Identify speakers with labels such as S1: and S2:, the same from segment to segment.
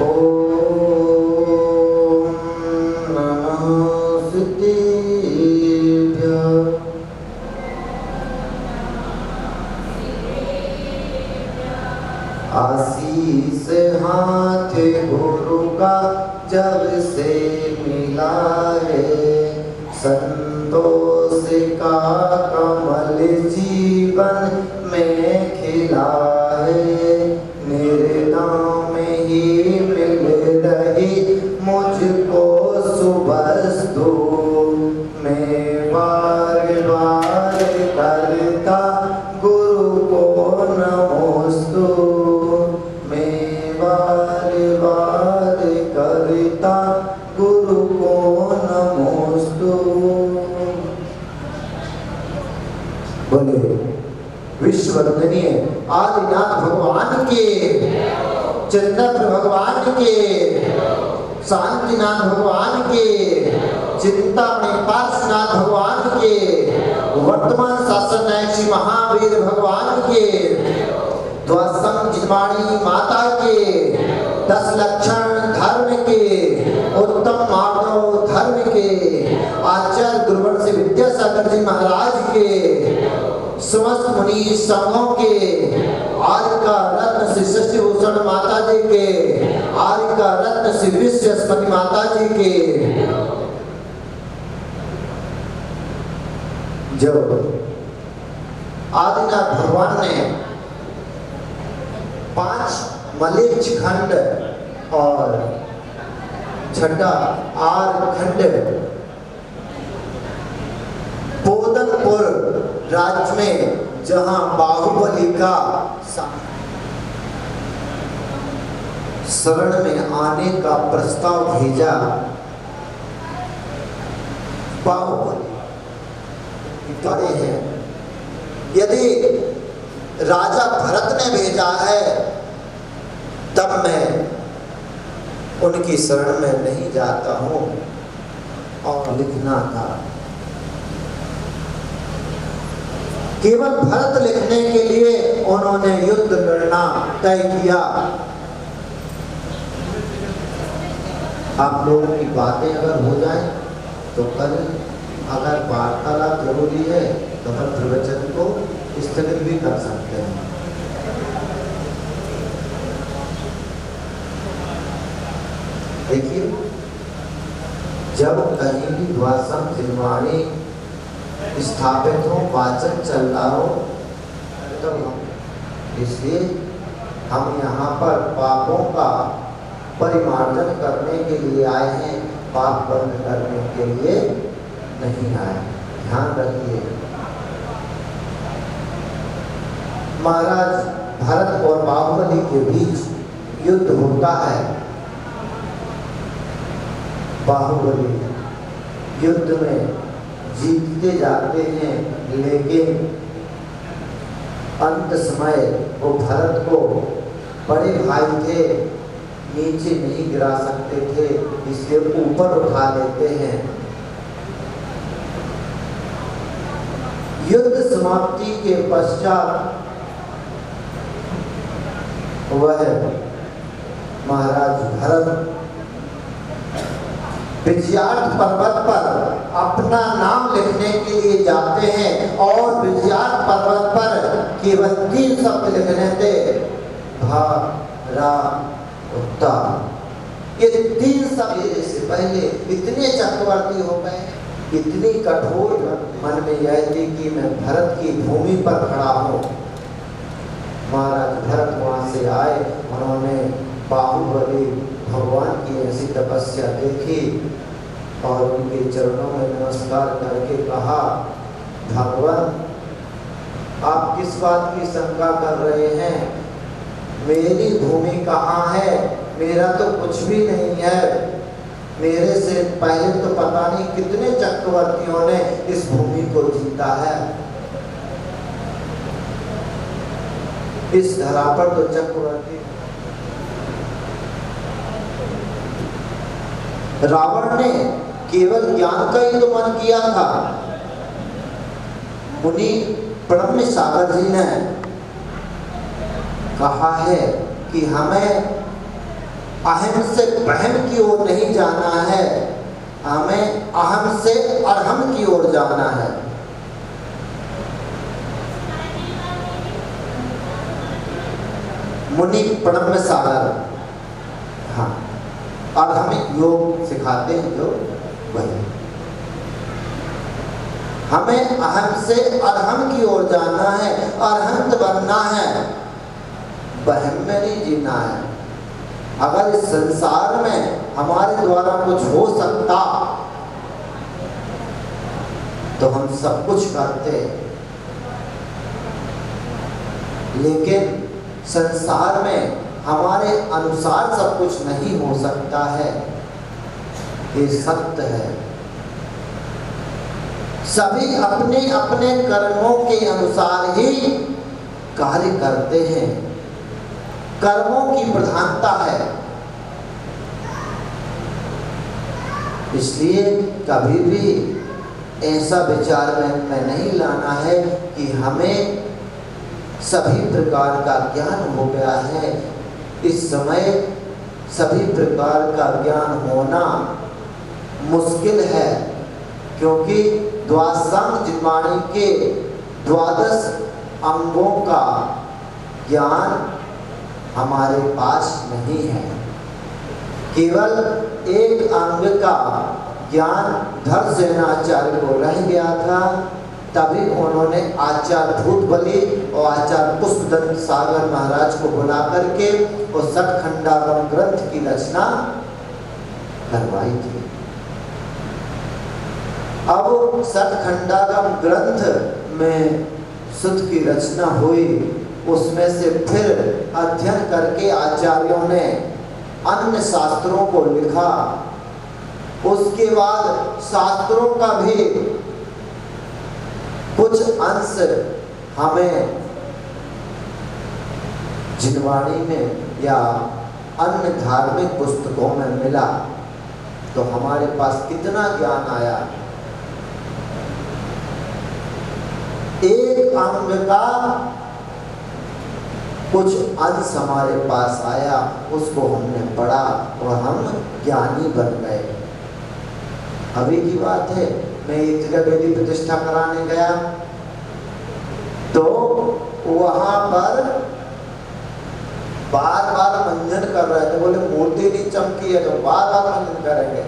S1: ओम नमस्तेभ्यः। आशीष हाथ गुरु का जब से मिला है, संतोष का कमल जीवन में खिला है। मेरे नाम ही मिल रही मुझको सुबस्तु, मैं बार बार करता गुरु को नमोस्तु, मैं बार बार करता गुरु को नमोस्तु। बोले विश्ववंदनीय आदिनाथ भगवान के, चंद्र भगवान के, शांतिनाथ भगवान के, चिंतामणि पार्श्वनाथ भगवान के, वर्तमान शासन नायक श्री महावीर भगवान के, द्वादशम जिनवाणी माता के, 10 लक्षण धर्म के, उत्तम माधव धर्म के, आचार्य गुरुवंशी विद्यासागर जी महाराज के, समस्त मुनि संघों के, आर्य का रत्न श्री शशि भूषण माता जी के, आर्य का रत्न श्री विश्वस्पति माता जी के। जब आदिनाथ भगवान ने 5 मलेच्छ खंड और 6ठा आर्य खंड पोदनपुर राज्य में, जहां बाहुबली का शरण में आने का प्रस्ताव भेजा, बाहुबली करे हैं, यदि राजा भरत ने भेजा है तब मैं उनकी शरण में नहीं जाता हूं। और लिखना था, केवल भरत लिखने के लिए उन्होंने युद्ध लड़ना तय किया। आप लोगों की बातें अगर हो जाए तो कल, अगर वार्तालाप जरूरी है तो हम प्रवचन को स्थगित भी कर सकते हैं। देखिए, जब कहीं भी द्वादशम जिनवाणी स्थापित हो, वाचन चल रहा हो, तब इसलिए हम यहाँ पर पापों का परिमार्जन करने के लिए आए हैं, पाप बंद करने के लिए नहीं आए। ध्यान रखिए, महाराज भरत और बाहुबली के बीच युद्ध होता है। बाहुबली युद्ध में जीतते जाते हैं, लेकिन अंत समय वो भरत को, बड़े भाई थे, नीचे नहीं गिरा सकते थे, इसलिए ऊपर उठा लेते हैं। युद्ध समाप्ति के पश्चात वह महाराज भरत विजयार्थ पर्वत पर अपना नाम लिखने के लिए जाते हैं, और विजयार्थ पर्वत पर केवल 3 शब्द लिखने थे, भा-रा-उत्ता। ये 3 शब्द से पहले इतने चक्रवर्ती हो गए, इतनी कठोर मन में यह थी कि मैं भरत की भूमि पर खड़ा हूँ। महाराज भरत वहां से आए, उन्होंने बाहुबली भगवान की ऐसी तपस्या देखी और उनके चरणों में नमस्कार करके कहा, भगवान आप किस बात की शंका कर रहे हैं? मेरी भूमि कहाँ है? मेरा तो कुछ भी नहीं है। मेरे से पहले तो पता नहीं कितने चक्रवर्तियों ने इस भूमि को जीता है। इस धरा पर तो चक्रवर्ती रावण ने केवल ज्ञान का ही तो मन किया था। मुनि ब्रह्म सागर जी ने कहा है कि हमें अहम से बहम की ओर नहीं जाना है, हमें अहम से अरहम की ओर जाना है। मुनि प्रणम्य सागर, हाँ, और हमें योग सिखाते हैं जो वही। हमें अहम से अरहम की ओर जाना है, अरहंत बनना है, बहम में नहीं जीना है। अगर इस संसार में हमारे द्वारा कुछ हो सकता तो हम सब कुछ करते, लेकिन संसार में हमारे अनुसार सब कुछ नहीं हो सकता है, ये सत्य है। सभी अपने अपने कर्मों के अनुसार ही कार्य करते हैं, कर्मों की प्रधानता है। इसलिए कभी भी ऐसा विचार में नहीं लाना है कि हमें सभी प्रकार का ज्ञान हो गया है। इस समय सभी प्रकार का ज्ञान होना मुश्किल है, क्योंकि द्वादशांग जिह्वाणी के 12 अंगों का ज्ञान हमारे पास नहीं है। केवल एक अंग का ज्ञान धर्मसेनाचार्य को रह गया था, तभी उन्होंने आचार्य भूतबली और आचार्य पुष्पदंत सागर महाराज को बुला करके और षट्खंडागम ग्रंथ की रचना करवाई थी। अब षट्खंडागम ग्रंथ में सुध की रचना हुई, उसमें से फिर अध्ययन करके आचार्यों ने अन्य शास्त्रों को लिखा। उसके बाद शास्त्रों का भी कुछ अंश हमें जिह्वाणी में या अन्य धार्मिक पुस्तकों में मिला, तो हमारे पास कितना ज्ञान आया। एक अंग का कुछ अंश हमारे पास आया, उसको हमने पढ़ा और हम ज्ञानी बन गए। अभी की बात है, मैं एक जगह वेदी प्रतिष्ठा कराने गया, तो वहां पर बार बार मंजन कर रहे थे। बोले मूर्ति नहीं चमकी है तो बार बार मंजन करेंगे।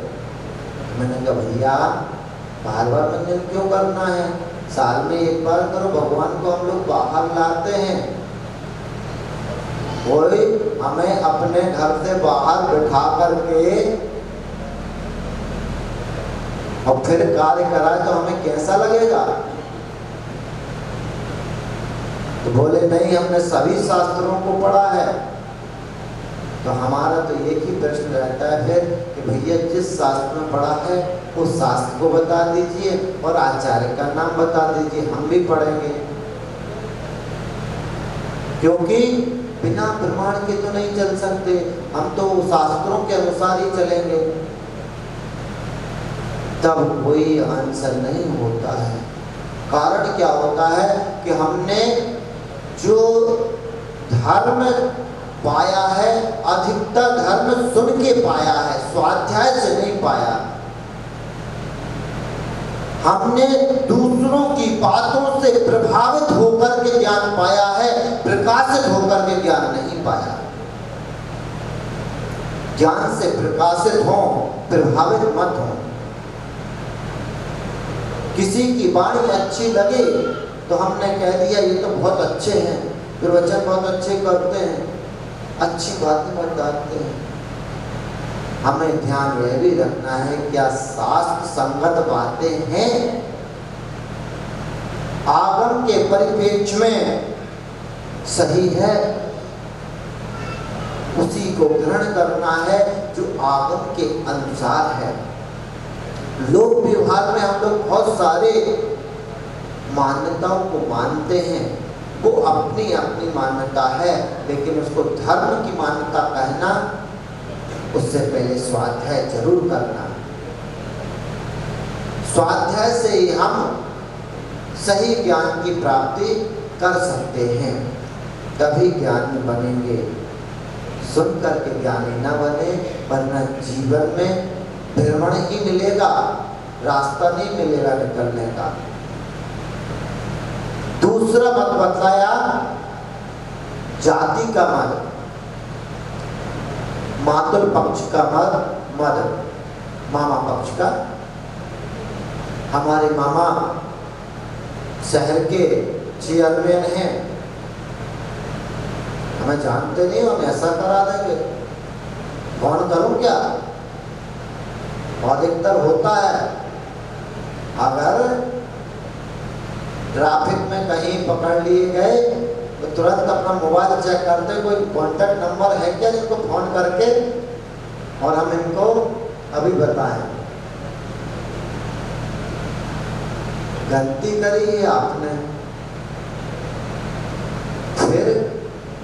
S1: मैंने कहा भैया बार बार मंजन क्यों करना है, साल में एक बार करो। भगवान को हम लोग बाहर लाते हैं, कोई हमें अपने घर से बाहर बिठा करके और फिर कार्य कराए तो हमें कैसा लगेगा। तो बोले नहीं, हमने सभी शास्त्रों को पढ़ा है। तो हमारा तो एक ही प्रश्न रहता है फिर कि भैया जिस शास्त्र में पढ़ा है उस शास्त्र को बता दीजिए और आचार्य का नाम बता दीजिए, हम भी पढ़ेंगे। क्योंकि बिना प्रमाण के तो नहीं चल सकते, हम तो शास्त्रों के अनुसार ही चलेंगे, तब कोई आंसर नहीं होता है। कारण क्या होता है कि हमने जो धर्म पाया है, अधिकतर धर्म सुन के पाया है, स्वाध्याय से नहीं पाया। हमने दूसरों की बातों से प्रभावित होकर के ज्ञान पाया है, प्रकाशित होकर के ज्ञान नहीं पाया। ज्ञान से प्रकाशित हो, प्रभावित मत हो। किसी की वाणी अच्छी लगे तो हमने कह दिया ये तो बहुत अच्छे हैं, प्रवचन बहुत अच्छे करते हैं, अच्छी बातें बताते हैं। हमें ध्यान यह भी रखना है क्या शास्त्र संगत बातें हैं, आगम के परिप्रेक्ष्य में सही है, उसी को ग्रहण करना है जो आगम के अनुसार है। लोक व्यवहार में हम लोग बहुत सारे मान्यताओं को मानते हैं, वो अपनी अपनी मान्यता है, लेकिन उसको धर्म की मान्यता कहना, उससे पहले स्वाध्याय जरूर करना। स्वाध्याय से ही हम सही ज्ञान की प्राप्ति कर सकते हैं, तभी ज्ञान बनेंगे। सुन करके ज्ञानी न बने, वरना जीवन में भ्रमण ही मिलेगा, रास्ता नहीं मिलेगा निकलने का। दूसरा मत बतलाया जाति का मत, मातुल पक्ष का मत, मामा पक्ष का। हमारे मामा शहर के चेयरमैन हैं, हमें जानते नहीं, हम ऐसा करा देंगे, फोन करूं क्या? अधिकतर होता है, अगर ट्रैफिक में कहीं पकड़ लिए गए तो तुरंत अपना मोबाइल चेक करते, कोई कॉन्टेक्ट नंबर है क्या जिनको फोन करके और हम इनको अभी बताएं। गलती करी है आपने, फिर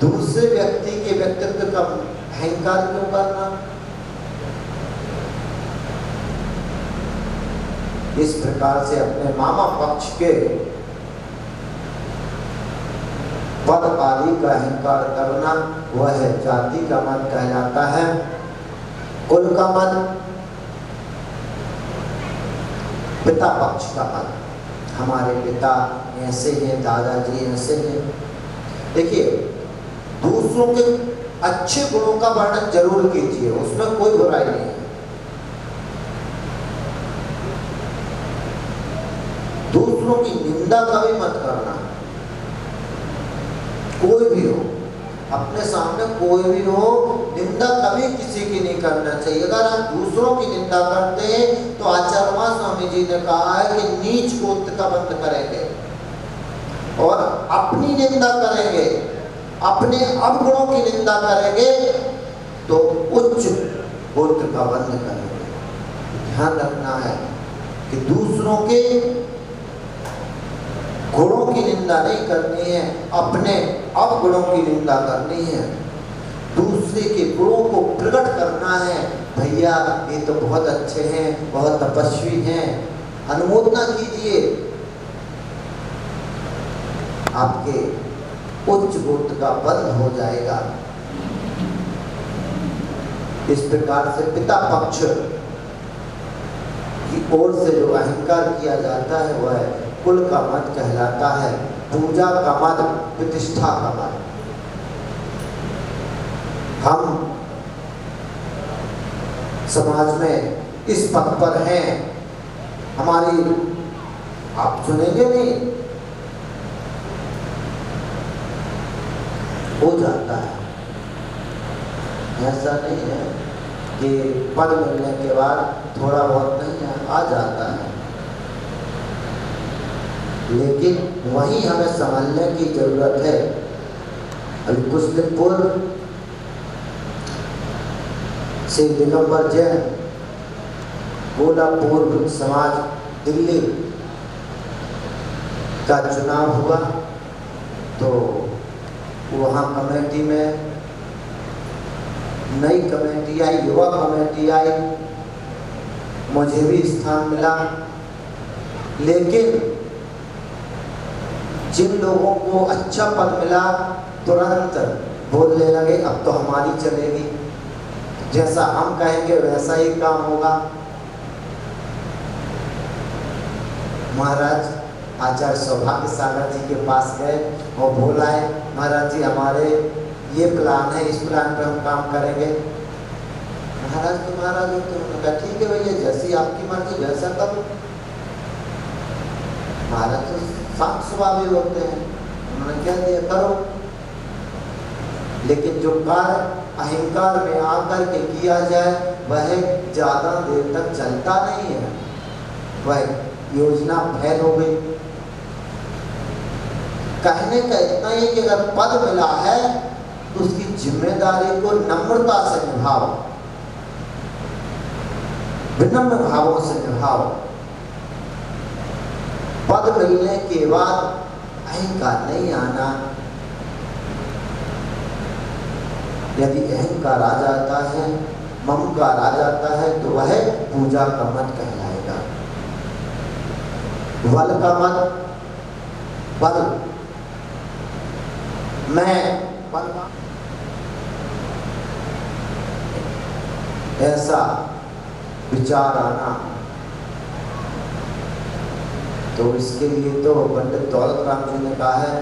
S1: दूसरे व्यक्ति के व्यक्तित्व का अहंकार क्यों करना? इस प्रकार से अपने मामा पक्ष के पद आदि का अहंकार करना, वह जाति का मत कहलाता है। कुल का मत, पिता पक्ष का मत, हमारे पिता ऐसे हैं, दादाजी ऐसे हैं। देखिए, दूसरों के अच्छे गुणों का वर्णन जरूर कीजिए, उसमें कोई बुराई नहीं है। दूसरों की निंदा कभी मत करना, कोई भी हो, अपने सामने कोई भी हो, निंदा कभी किसी की नहीं करना चाहिए। अगर आप दूसरों की निंदा करते हैं तो आचार्य स्वामी जी ने कहा है कि नीच गोत्र का बंद करेंगे, और अपनी निंदा करेंगे, अपने अवगुणों की निंदा करेंगे तो उच्च गोत्र का बंद करेंगे। ध्यान रखना है कि दूसरों के गुणों की निंदा नहीं करनी है, अपने अवगुणों की निंदा करनी है। दूसरे के गुणों को प्रकट करना है, भैया ये तो बहुत अच्छे हैं, बहुत तपस्वी हैं, अनुमोदना कीजिए, आपके उच्च गोत्र का बंध हो जाएगा। इस प्रकार से पिता पक्ष की ओर से जो अहंकार किया जाता है वह कुल का मत कहलाता है। पूजा का मत, प्रतिष्ठा का मत। हम समाज में इस पद पर हैं, हमारी, आप सुनेंगे नहीं, हो जाता है। ऐसा नहीं है कि पद मिलने के बाद थोड़ा बहुत नहीं आ जाता है, लेकिन वही हमें समझने की जरूरत है। अभी कुछ दिन पूर्व श्री दिगंबर जैन गोला पूर्व समाज दिल्ली का चुनाव हुआ, तो वहाँ कमेटी में नई कमेटी आई, युवा कमेटी आई, मुझे भी स्थान मिला। लेकिन जिन लोगों को अच्छा पद मिला तुरंत बोलने लगे अब तो हमारी चलेगी, जैसा हम कहेंगे वैसा ही काम होगा। महाराज आचार्य सौभाग्य सागर जी के पास गए और बोलाए, महाराज जी हमारे ये प्लान है, इस प्लान पे हम काम करेंगे। महाराज तो महाराज होते हैं, उन्होंने कहा ठीक है भैया, जैसी आपकी मर्जी वैसा करो। महाराज तो शांत स्वभाव होते हैं, उन्होंने कह दिया करो। लेकिन जो कार्य अहंकार में आकर के किया जाए वह ज्यादा देर तक चलता नहीं है, वह योजना फैल हो गई। कहने का इतना ही कि अगर पद मिला है तो उसकी जिम्मेदारी को नम्रता से निभाओ, विनम्र भावों से निभाओ। पद मिलने के बाद अहंकार नहीं आना। यदि अहंकार आ जाता है, ममकार आ जाता है तो वह पूजा का मत कहलाएगा। बल का मत, बल, मैं बल, ऐसा विचार आना। तो इसके लिए तो पंडित दौलत राम जी ने कहा है,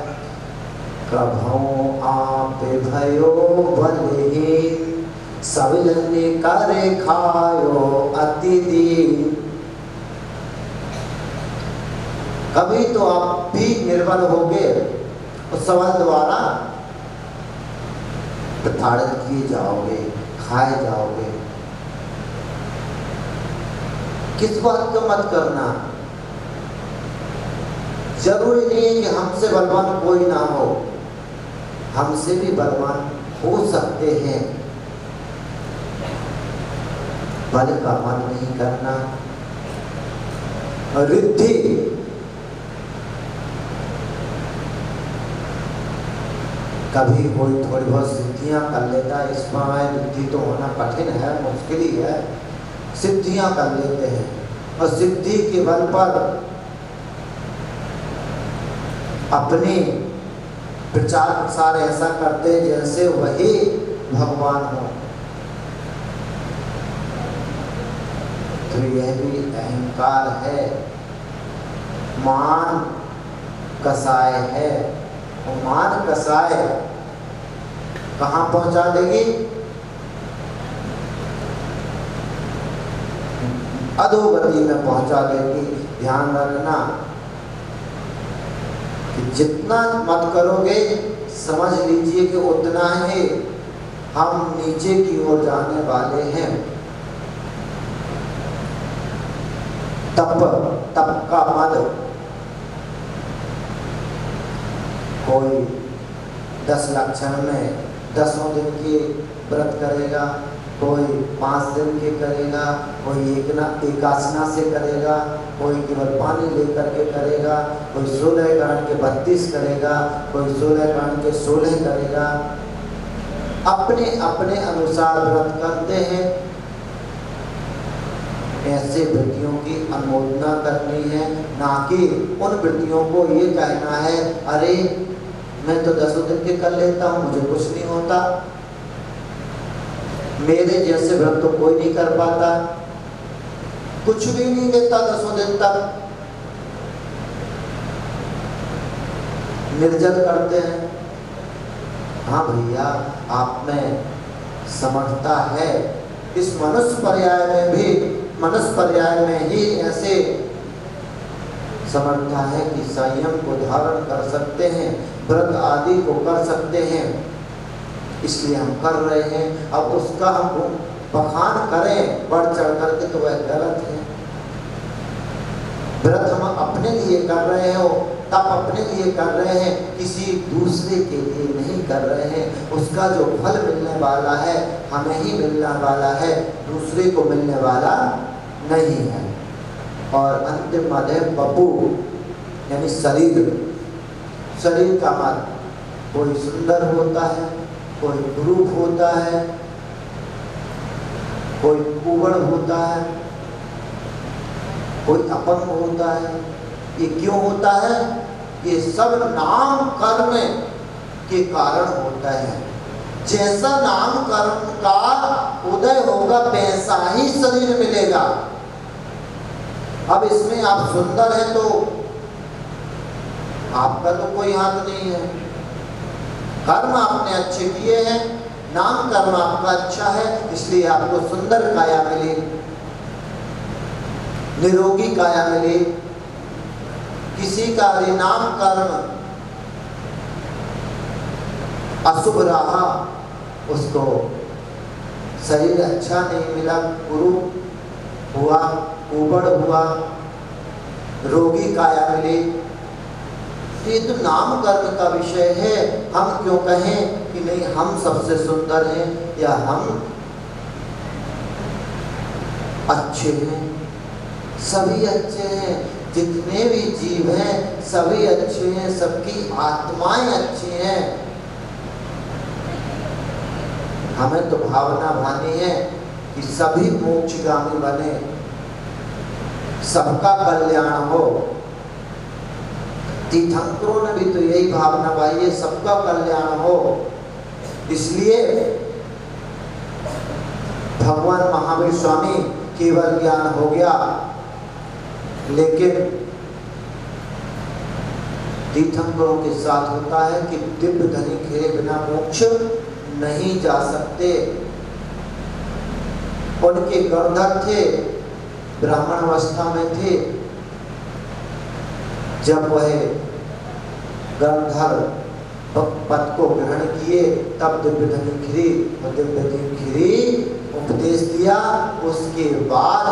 S1: कभों आप भयो बलहीन, सब जने करे खायो अति दीन। कभी तो आप भी निर्बल होगे उस सबल द्वारा प्रताड़ित किए जाओगे, खाए जाओगे। किस बात को मत करना। जरूरी नहीं है कि हमसे बलवान कोई ना हो, हमसे भी बलवान हो सकते हैं। बल का मन नहीं करना। रिद्धि, कभी कोई थोड़ी बहुत सिद्धियां कर लेता है, इसमें रिद्धि तो होना कठिन है, मुश्किल ही है। सिद्धियां कर लेते हैं और सिद्धि के बल पर अपने प्रचार प्रसार ऐसा करते हैं जैसे वही भगवान हो। तो यह भी अहंकार है, मान कसाय है। और मान कसाय कहाँ पहुंचा देगी? अधोगति में पहुंचा देगी। ध्यान रखना कि जितना मत करोगे समझ लीजिए कि उतना ही हम नीचे की ओर जाने वाले हैं। तप का मद, कोई 10 लक्षण में 10 दिन के व्रत करेगा, कोई 5 दिन के करेगा, कोई एकासना से करेगा, कोई केवल पानी लेकर के करेगा, कोई 16 करण के 32 करेगा, कोई 16 करण के 16 करेगा। अपने अपने अनुसार व्रत करते हैं। ऐसे वृत्तियों की अनुमोदना करनी है, ना कि उन वृत्तियों को ये कहना है अरे मैं तो 10 दिन के कर लेता हूँ, मुझे कुछ नहीं होता, मेरे जैसे व्रत तो कोई नहीं कर पाता, कुछ भी नहीं लेता 10 दिन तक, निर्जल करते हैं। हाँ भैया, आप में समर्थता है। इस मनुष्य पर्याय में भी, मनुष्य पर्याय में ही ऐसे समर्था है कि संयम को धारण कर सकते हैं, व्रत आदि को कर सकते हैं, इसलिए हम कर रहे हैं। अब उसका हम बखान करें बढ़ चढ़ करके तो वह गलत है। व्रत हम अपने लिए कर रहे हो, तब अपने लिए कर रहे हैं, किसी दूसरे के लिए नहीं कर रहे हैं। उसका जो फल मिलने वाला है हमें ही मिलने वाला है, दूसरे को मिलने वाला नहीं है। और अंतिम मद है बपू, यानी शरीर। शरीर का मत, कोई सुंदर होता है, कोई कुरूप होता है, कोई कुबड़ होता है, कोई अपंग होता है। ये क्यों होता है? ये सब नाम कर्म के कारण होता है। जैसा नाम कर्म का उदय होगा वैसा ही शरीर मिलेगा। अब इसमें आप सुंदर हैं तो आपका तो कोई हाथ नहीं है, कर्म आपने अच्छे किए हैं, नाम कर्म आपका अच्छा है, इसलिए आपको सुंदर काया मिली, निरोगी काया मिली। किसी का नाम कर्म अशुभ रहा, उसको शरीर अच्छा नहीं मिला, कुरूप हुआ, कुबड़ हुआ, रोगी काया मिली। ये तो नाम कर्म का विषय है। हम क्यों कहें कि नहीं हम सबसे सुंदर हैं या हम अच्छे हैं? सभी अच्छे हैं, जितने भी जीव हैं सभी अच्छे हैं, सबकी आत्माएं अच्छी हैं। हमें तो भावना भानी है कि सभी मोक्षगामी बने, सबका कल्याण हो। तीर्थंकरों ने भी तो यही भावना भाई है, सबका कल्याण हो। इसलिए भगवान महावीर स्वामी केवल ज्ञान हो गया, लेकिन तीर्थंकरों के साथ होता है कि दिव्य धनी खेले बिना मोक्ष नहीं जा सकते। उनके गंधर्व थे, ब्राह्मण अवस्था में थे। जब वह गंधर्व पद को ग्रहण किए तब दिव्य धनी और दिव्य धनी उपदेश दिया। उसके बाद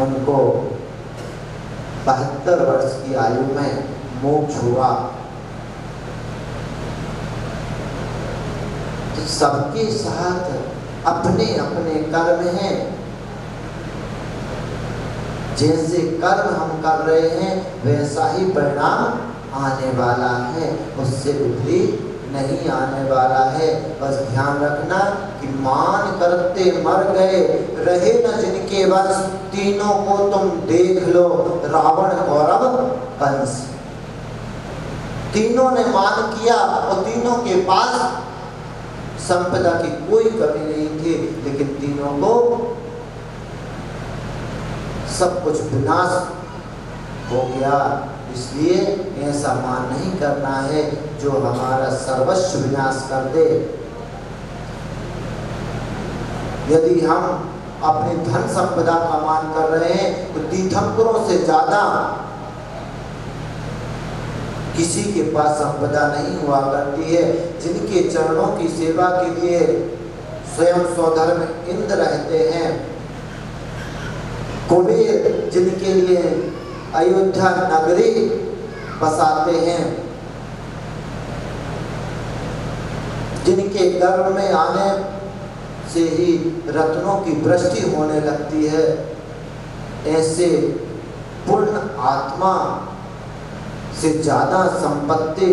S1: उनको 72 वर्ष की आयु में मोक्ष हुआ। तो सबके साथ अपने अपने कर्म हैं। जैसे कर्म हम कर रहे हैं वैसा ही परिणाम आने वाला है, उससे विपरीत नहीं आने वाला है। बस ध्यान रखना कि मान करते मर गए, रहे न जिनके वश, तीनों को तुम देख लो, रावण कौरव कंस। तीनों ने मान किया और तीनों के पास संपदा की कोई कमी नहीं थी, लेकिन तीनों को सब कुछ विनाश हो गया। इसलिए ऐसा मान नहीं करना है जो हमारा सर्वस्व विनाश कर दे। यदि हम अपनी धन संपदा का मान कर रहे हैं तो तीर्थंकरों से ज्यादा किसी के पास संपदा नहीं हुआ करती है। जिनके चरणों की सेवा के लिए स्वयं स्वधर्म इंद्र रहते हैं, कुबेर जिनके लिए अयोध्या नगरी बसाते हैं, जिनके गर्भ में आने से ही रत्नों की वृष्टि होने लगती है, ऐसे पूर्ण आत्मा से ज्यादा संपत्ति,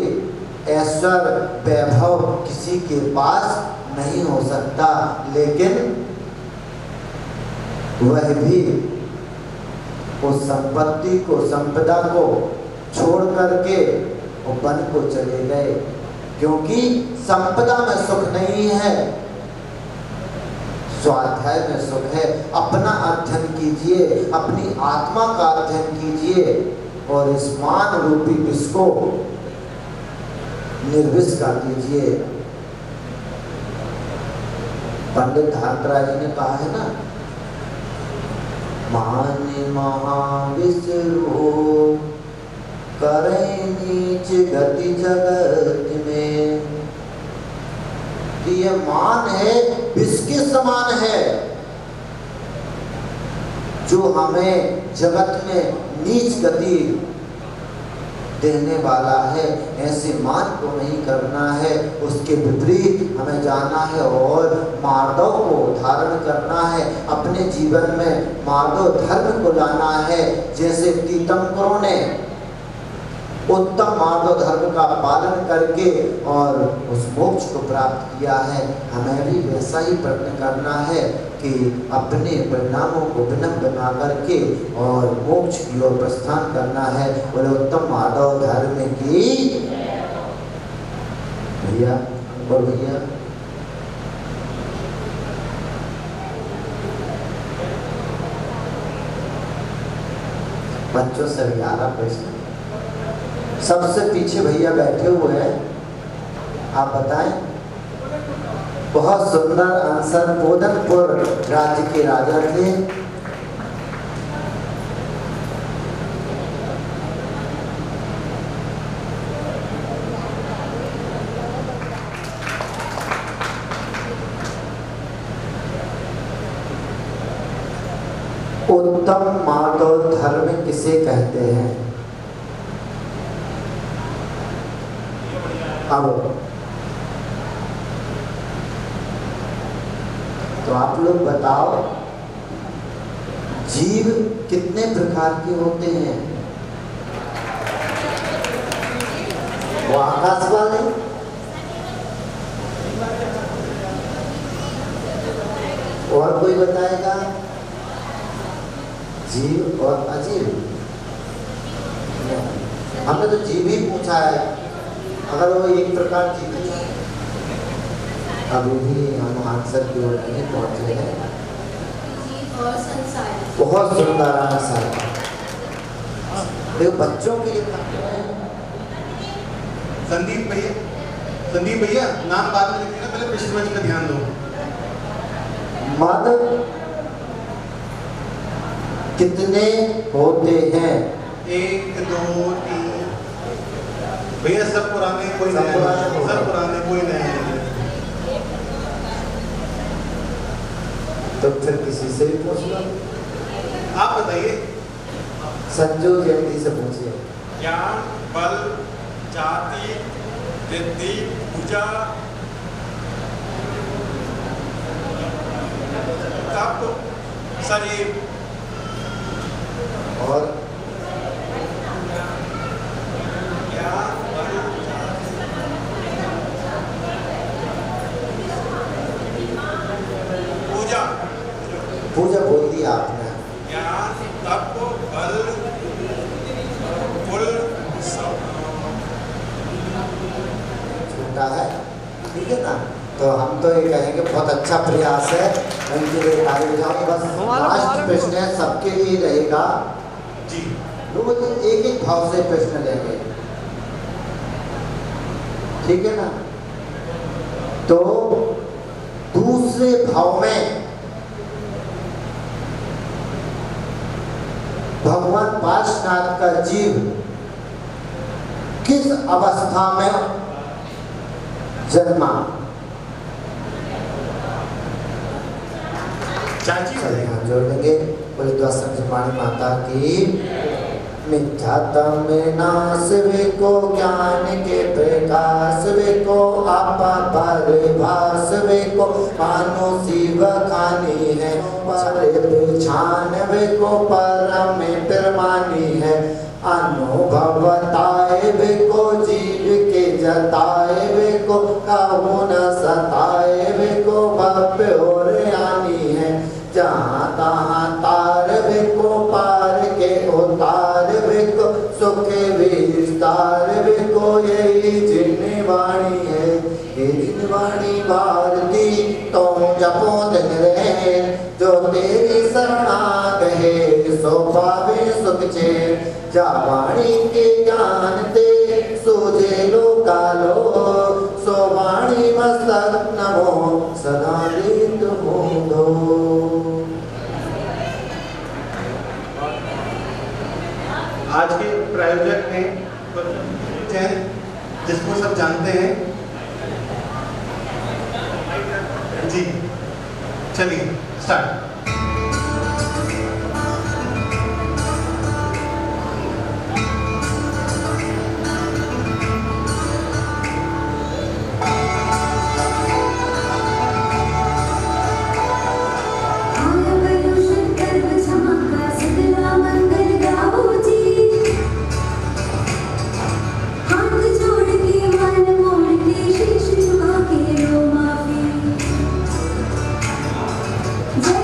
S1: ऐश्वर्य, वैभव किसी के पास नहीं हो सकता। लेकिन वह भी उस संपत्ति को, संपदा को छोड़ करके वो वन को चले गए, क्योंकि संपदा में सुख नहीं है, स्वाध्याय में सुख है। अपना अध्ययन कीजिए, अपनी आत्मा का अध्ययन कीजिए और इस मान रूपी विष को निर्विष कर दीजिए। पंडित धातराज जी ने कहा है ना, मान महाविष्णु करे नीच गति जगत में। कि यह मान है विष के समान है, जो हमें जगत में नीच गति देने वाला है। ऐसे मान को नहीं करना है, उसके विपरीत हमें जाना है और मार्दव को धारण करना है। अपने जीवन में मार्दव धर्म को लाना है। जैसे तीर्थंकरों ने उत्तम मार्दव धर्म का पालन करके और उस मोक्ष को प्राप्त किया है, हमें भी वैसा ही प्रयत्न करना है कि अपने परिणामों को विनम्र बना करके और मोक्ष की ओर प्रस्थान करना है। बोले उत्तम माधव धर्म की भैया और भैया। बच्चों से 11 प्रश्न। सबसे पीछे भैया बैठे हुए हैं, आप बताएं। बहुत सुंदर आंसर। बोधनपुर राज्य के राजा थे। उत्तम माधव धर्म किसे कहते हैं? अब तो आप लोग बताओ, जीव कितने प्रकार के होते हैं? वो आकाश वाले, और कोई बताएगा? जीव और अजीव। हमने तो जीव ही पूछा है, अगर वो एक प्रकार जीव अभी भी हम आंसर की ओर नहीं पहुंचे हैं।
S2: और संसार
S1: बहुत सुंदर आंसर। देखो बच्चों के लिए
S3: संदीप भैया नाम बाद में लिखिएगा, पहले पिछले पे ध्यान दो।
S1: मद कितने होते हैं?
S3: 1 2 3। भैया सब पुराने कोई
S1: सब
S3: नया
S1: पुराने
S3: नहीं, सब पुराने कोई नया नहीं।
S1: तो फिर किसी से भी पूछ लो।
S3: आप बताइए।
S1: संजू जयंती से पूछिए।
S4: ज्ञान, बल, जाति, रिद्धि, पूजा, तप, शरीर
S1: और
S4: ज्ञान, बल, पूजा
S1: पूजा बोल दी आपने।
S4: ज्ञान, तप, बल, कुल,
S1: छोटा है, ठीक है ना? तो हम तो ये कहेंगे बहुत अच्छा प्रयास है, उनके लिए ताली बजाओ। बस लास्ट प्रश्न है, सबके लिए रहेगा
S3: जी।
S1: लोग एक एक भाव से प्रश्न लेंगे, ठीक है ना? तो दूसरे भाव में भगवान पार्श्वनाथ का जीव किस अवस्था में जन्मा?
S3: चाची
S1: चलिए हाथ जोड़ देंगे। बोले द्वासम जमानी माता की। मिथ्यात्म में नाश वे को ज्ञान के प्रकाश वे को आपा परिभाष वे को मानो शिव खानी है पर पहचान वे को परम में प्रमानी है अनुभवताए वे को जीव के जताए वे को काहू न सताए वे को भव्य और आनी है जहाँ तहाँ तार वे को पार के उतार वे को सुख विस्तार वे को यही जिन वाणी है ये जिन वाणी भारती तो जपो दिन रहे जो तेरी शरणा गहे सो पावे सुख चैन जा वाणी के ज्ञान ते सूझे लो कालो सो वाणी मस्तक नमो सदा रीत मोदो।
S3: आज के प्रायोजक हैं जैन, जिसको सब जानते हैं जी। चलिए स्टार्ट।
S2: जय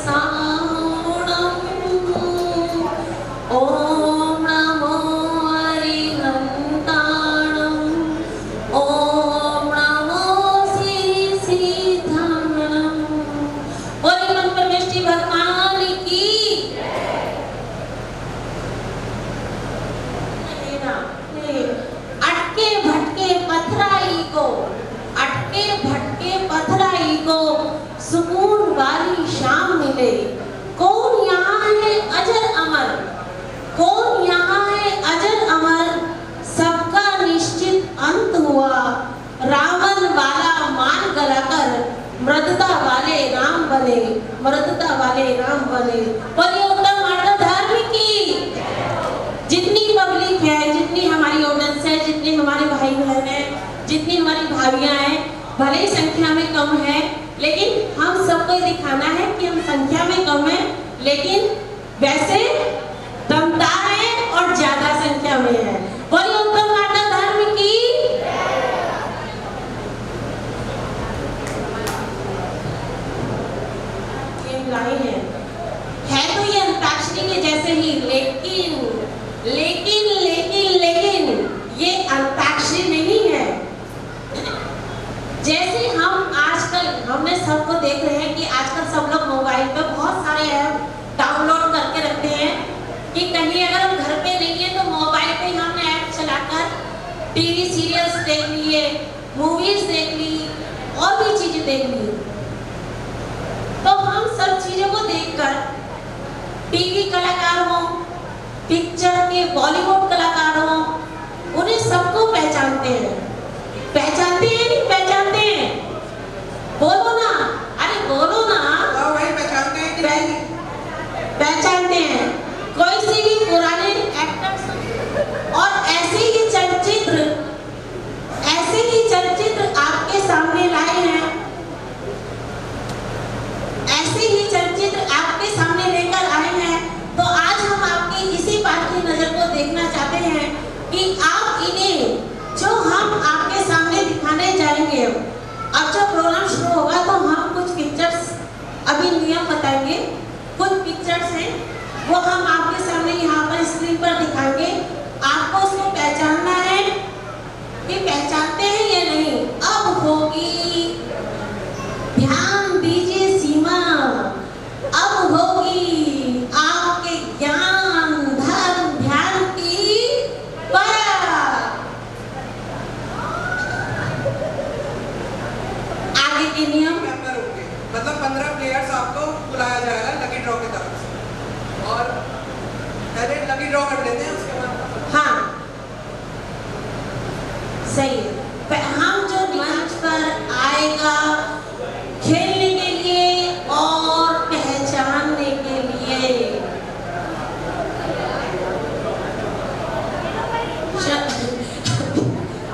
S5: साणं ओम नमो हरिहंताणं ओम नमो श्री सीताणं। बोले मन परमेष्टि भगवान की। अटके भटके पथराई को सुकून वाली शाम मिले। कौन यहाँ है अजर अमर, कौन यहाँ है अजर अमर, सबका निश्चित अंत हुआ। रावण वाला मान गलाकर मृदता वाले राम बने, मृदता वाले राम बने। परिवर्तन मार्ग धर्म की। जितनी पब्लिक है, जितनी हमारी ऑडियंस है, जितने हमारे भाई बहन है, जितनी हमारी भाभियां हैं, भले ही संख्या में कम है, लेकिन हम सबको दिखाना है कि हम संख्या में कम है, लेकिन वैसे दमदार है और ज्यादा संख्या में है। बोलिए उत्तम माता धर्म की। लाइन है तो ये अंताक्षरी के जैसे ही, लेकिन लेकिन लेकिन लेकिन ये अंताक्षरी नहीं है। जैसे हम आजकल हमने सबको देख रहे हैं कि आजकल सब लोग मोबाइल पे बहुत सारे ऐप डाउनलोड करके रखते हैं कि कहीं अगर हम घर पे नहीं है तो मोबाइल पे हमने ऐप चलाकर टीवी सीरियल्स देख लिए, मूवीज देख ली और भी चीजें देख ली। तो हम सब चीजों को देखकर टीवी कलाकार हो, पिक्चर के बॉलीवुड कलाकार हो, उन्हें सबको पहचानते हैं। पहचानते हैं नहीं पहचानते हैं? बोलो ना, अरे बोलो ना।
S6: भाई पहचानते हैं कि नहीं?
S5: पहचानते हैं। कोई से भी पुराने एक्टर्स और ऐसे ही चलचित्र आपके सामने लाए हैं, ऐसे ही चलचित्र आपके सामने लेकर आए हैं। तो आज हम आपकी इसी बात की नजर को देखना चाहते हैं कि आप इन्हें जो हम आपके सामने दिखाने जाएंगे, अब जब प्रोग्राम शुरू होगा तो हम कुछ पिक्चर्स, अभी नियम बताएंगे, कुछ पिक्चर्स हैं वो हम आपके सामने यहाँ पर स्क्रीन पर दिखाएंगे। आपको उसको पहचानना है कि पहचानते हैं या नहीं। अब होगी, ध्यान दीजिए सीमा, अब होगी आपके ज्ञान धर्म ध्यान की परख। आगे के नियम
S6: मतलब 15 प्लेयर्स आपको बुलाया जाएगा लकी ड्रॉ की तरफ से, और पहले लकी ड्रॉ कर लेते हैं उसके बाद।
S5: हाँ सही है। हम जो मंच पर आएगा खेलने के लिए और पहचानने के लिए,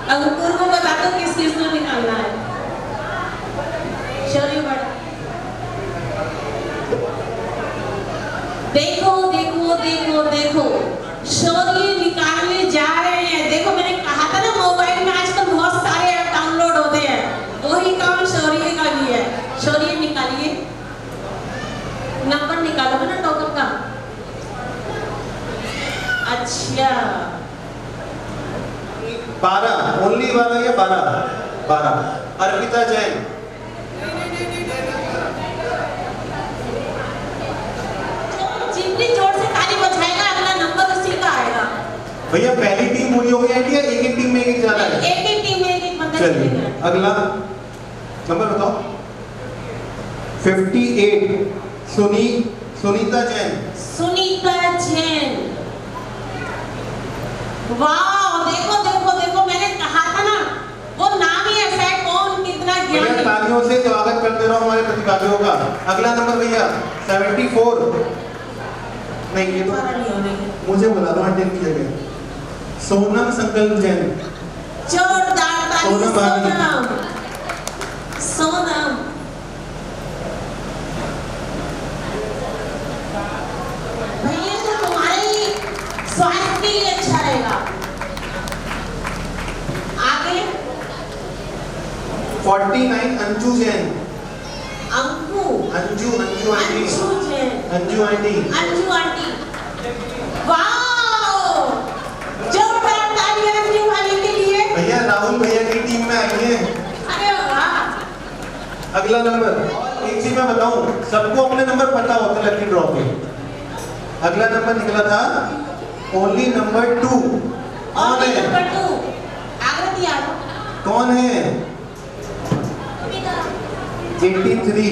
S5: अंकुर को बता दो किस किस को निकालना है। शौर्य बड़ा देखो देखो देखो देखो, शौर्य निकालने जा रहे हैं। देखो मैंने कहा था ना मोबाइल में आजकल बहुत सारे ऐप डाउनलोड होते हैं, वही काम शौर्य का भी है। शौर्य निकालिए, नंबर निकालोगे ना टोकन का। अच्छा
S3: 12 ओनली 12 या 12? अर्पिता जैन।
S5: जितनी जोर से ताली बजाएगा अगला नंबर उसी का आएगा।
S3: भैया पहली टीम पूरी हो गई है या एक टीम में एक ज्यादा है?
S5: एक टीम में एक बंदा
S3: चलिए
S5: चलेगा।
S3: अगला नंबर बताओ। 58 सुनीता जैन।
S5: सुनीता जैन, वाह देखो देखो देखो, मैंने कहा था ना वो नाम ही ऐसा है, कौन कितना
S3: भैया
S5: ज्ञानी।
S3: तालियों से स्वागत करते रहो हमारे प्रतिभागियों का। अगला नंबर भैया 74। नहीं ये तो मुझे बुला दो, अटेंड किया गया। सोनम संकल्प जैन।
S5: जोरदार ताली सोनम। सोनम भैया तो तुम्हारे स्वास्थ्य के लिए अच्छा रहेगा। आगे
S3: 49 Anju Jain.
S5: Anju
S3: Anju
S5: Jain.
S3: Anju aunty.
S5: Anju aunty. Wow! जोरदार तालियां अंजू वाली के लिए।
S3: भैया राहुल भैया की टीम में आई है।
S5: अरे वाह!
S3: अगला नंबर, एक चीज मैं बताऊं, सबको अपने नंबर पता होते हैं लकी ड्रॉ के। अगला नंबर निकला था ओनली नंबर 2। कौन है?
S5: नंबर 2 आकृति यार।
S3: कौन है? 83।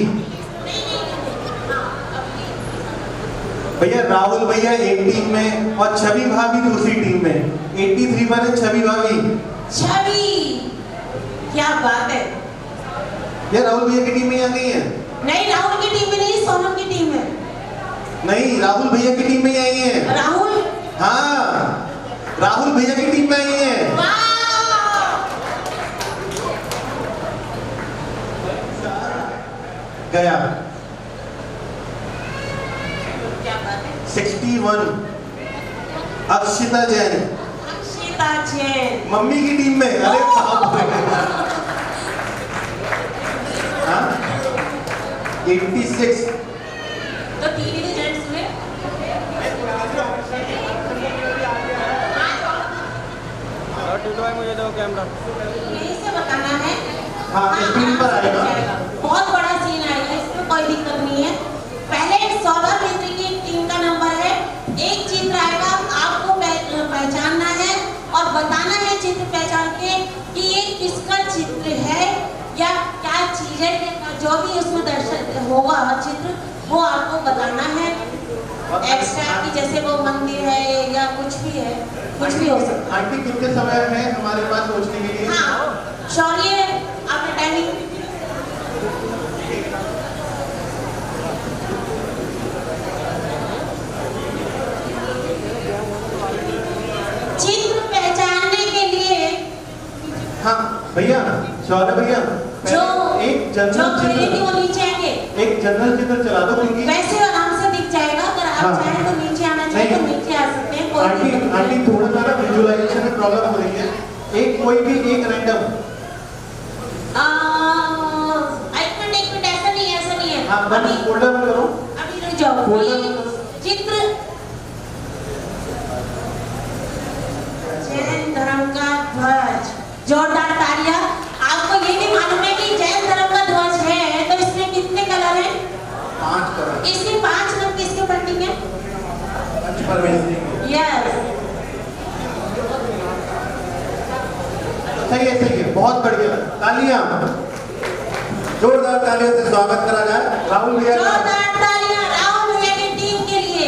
S3: भैया राहुल भैया एक टीम में और छवि भाभी दूसरी टीम में। 83 पर है छवि भाभी।
S5: छवि, क्या बात है।
S3: ये राहुल भैया की टीम में आ गई है।
S5: नहीं, राहुल की टीम में नहीं, सोनम की टीम में।
S3: नहीं, राहुल भैया की टीम में आई है।
S5: राहुल?
S3: हाँ, राहुल भैया की टीम में आई है।
S5: वाह!
S3: गया
S5: क्या बात है।
S3: 61 अक्षिता जैन।
S5: अक्षिता जैन
S3: मम्मी की टीम में। अरे बाप रे। हाँ? 86
S5: तो तीन ही जेंट्स हुए।
S7: मुझे दो कैमरा।
S5: यही से बताना है।
S3: हाँ, स्क्रीन पर आएगा।
S5: बहुत बड़ा सीन आएगा, इसमें कोई दिक्कत नहीं है। पहले सौरभ मित्र की टीम का नंबर है। एक चित्र आएगा, आपको पहचानना है और बताना है चित्र पहचान के कि ये किसका चित्र है या क्या चीज है, जो भी उसमें दर्शन होगा चित्र वो आपको बताना है। एक्स्ट्रा की जैसे वो मंदिर है या कुछ भी है, कुछ भी हो सकता है।
S3: आंटी कितने समय है हमारे पास सोचने के लिए?
S5: हाँ, शौर्य आपने टाइमिंग। चित्र पहचानने के लिए
S3: हाँ भैया, शौर्य भैया,
S5: जो
S3: एक
S5: जो
S3: जनरल
S5: खेलेंगे
S3: चित्र,
S5: वो नीचे आएंगे।
S3: एक जनरल चित्र चला दो क्योंकि
S5: वैसे आराम से दिख जाएगा, अगर आप
S3: हाँ।
S5: चाहें तो नीचे आना चाहिए तो
S3: नहीं।
S5: नीचे आ सकते हैं, कोई
S3: आंटी
S5: दिक्कत
S3: आंटी
S5: नहीं।
S3: थोड़ा सा ना विजुअलाइजेशन में प्रॉब्लम हो रही है। एक कोई भी एक रैंडम।
S5: एक मिनट ऐसा नहीं है।
S3: हाँ, बस फोल्डर में करो।
S5: अभी रुक जाओ।
S3: फोल्डर
S5: ये
S3: में करो।
S5: चित्र जैन धर्म का ध्वज। जोरदार तालियां। आपको ये भी मालूम है कि जैन धर्म का ध्वज है तो इसमें कितने कलर हैं?
S3: 5 कलर।
S5: इसके 5 रंग किसके प्रतीक हैं?
S3: पंच परमेश्वरी के।
S5: यस।
S3: सही है, बहुत बढ़िया। तालियां, जोरदार तालियों से स्वागत करा जाए राहुल भैया का।
S5: जोरदार तालियां राहुल भैया की टीम के लिए।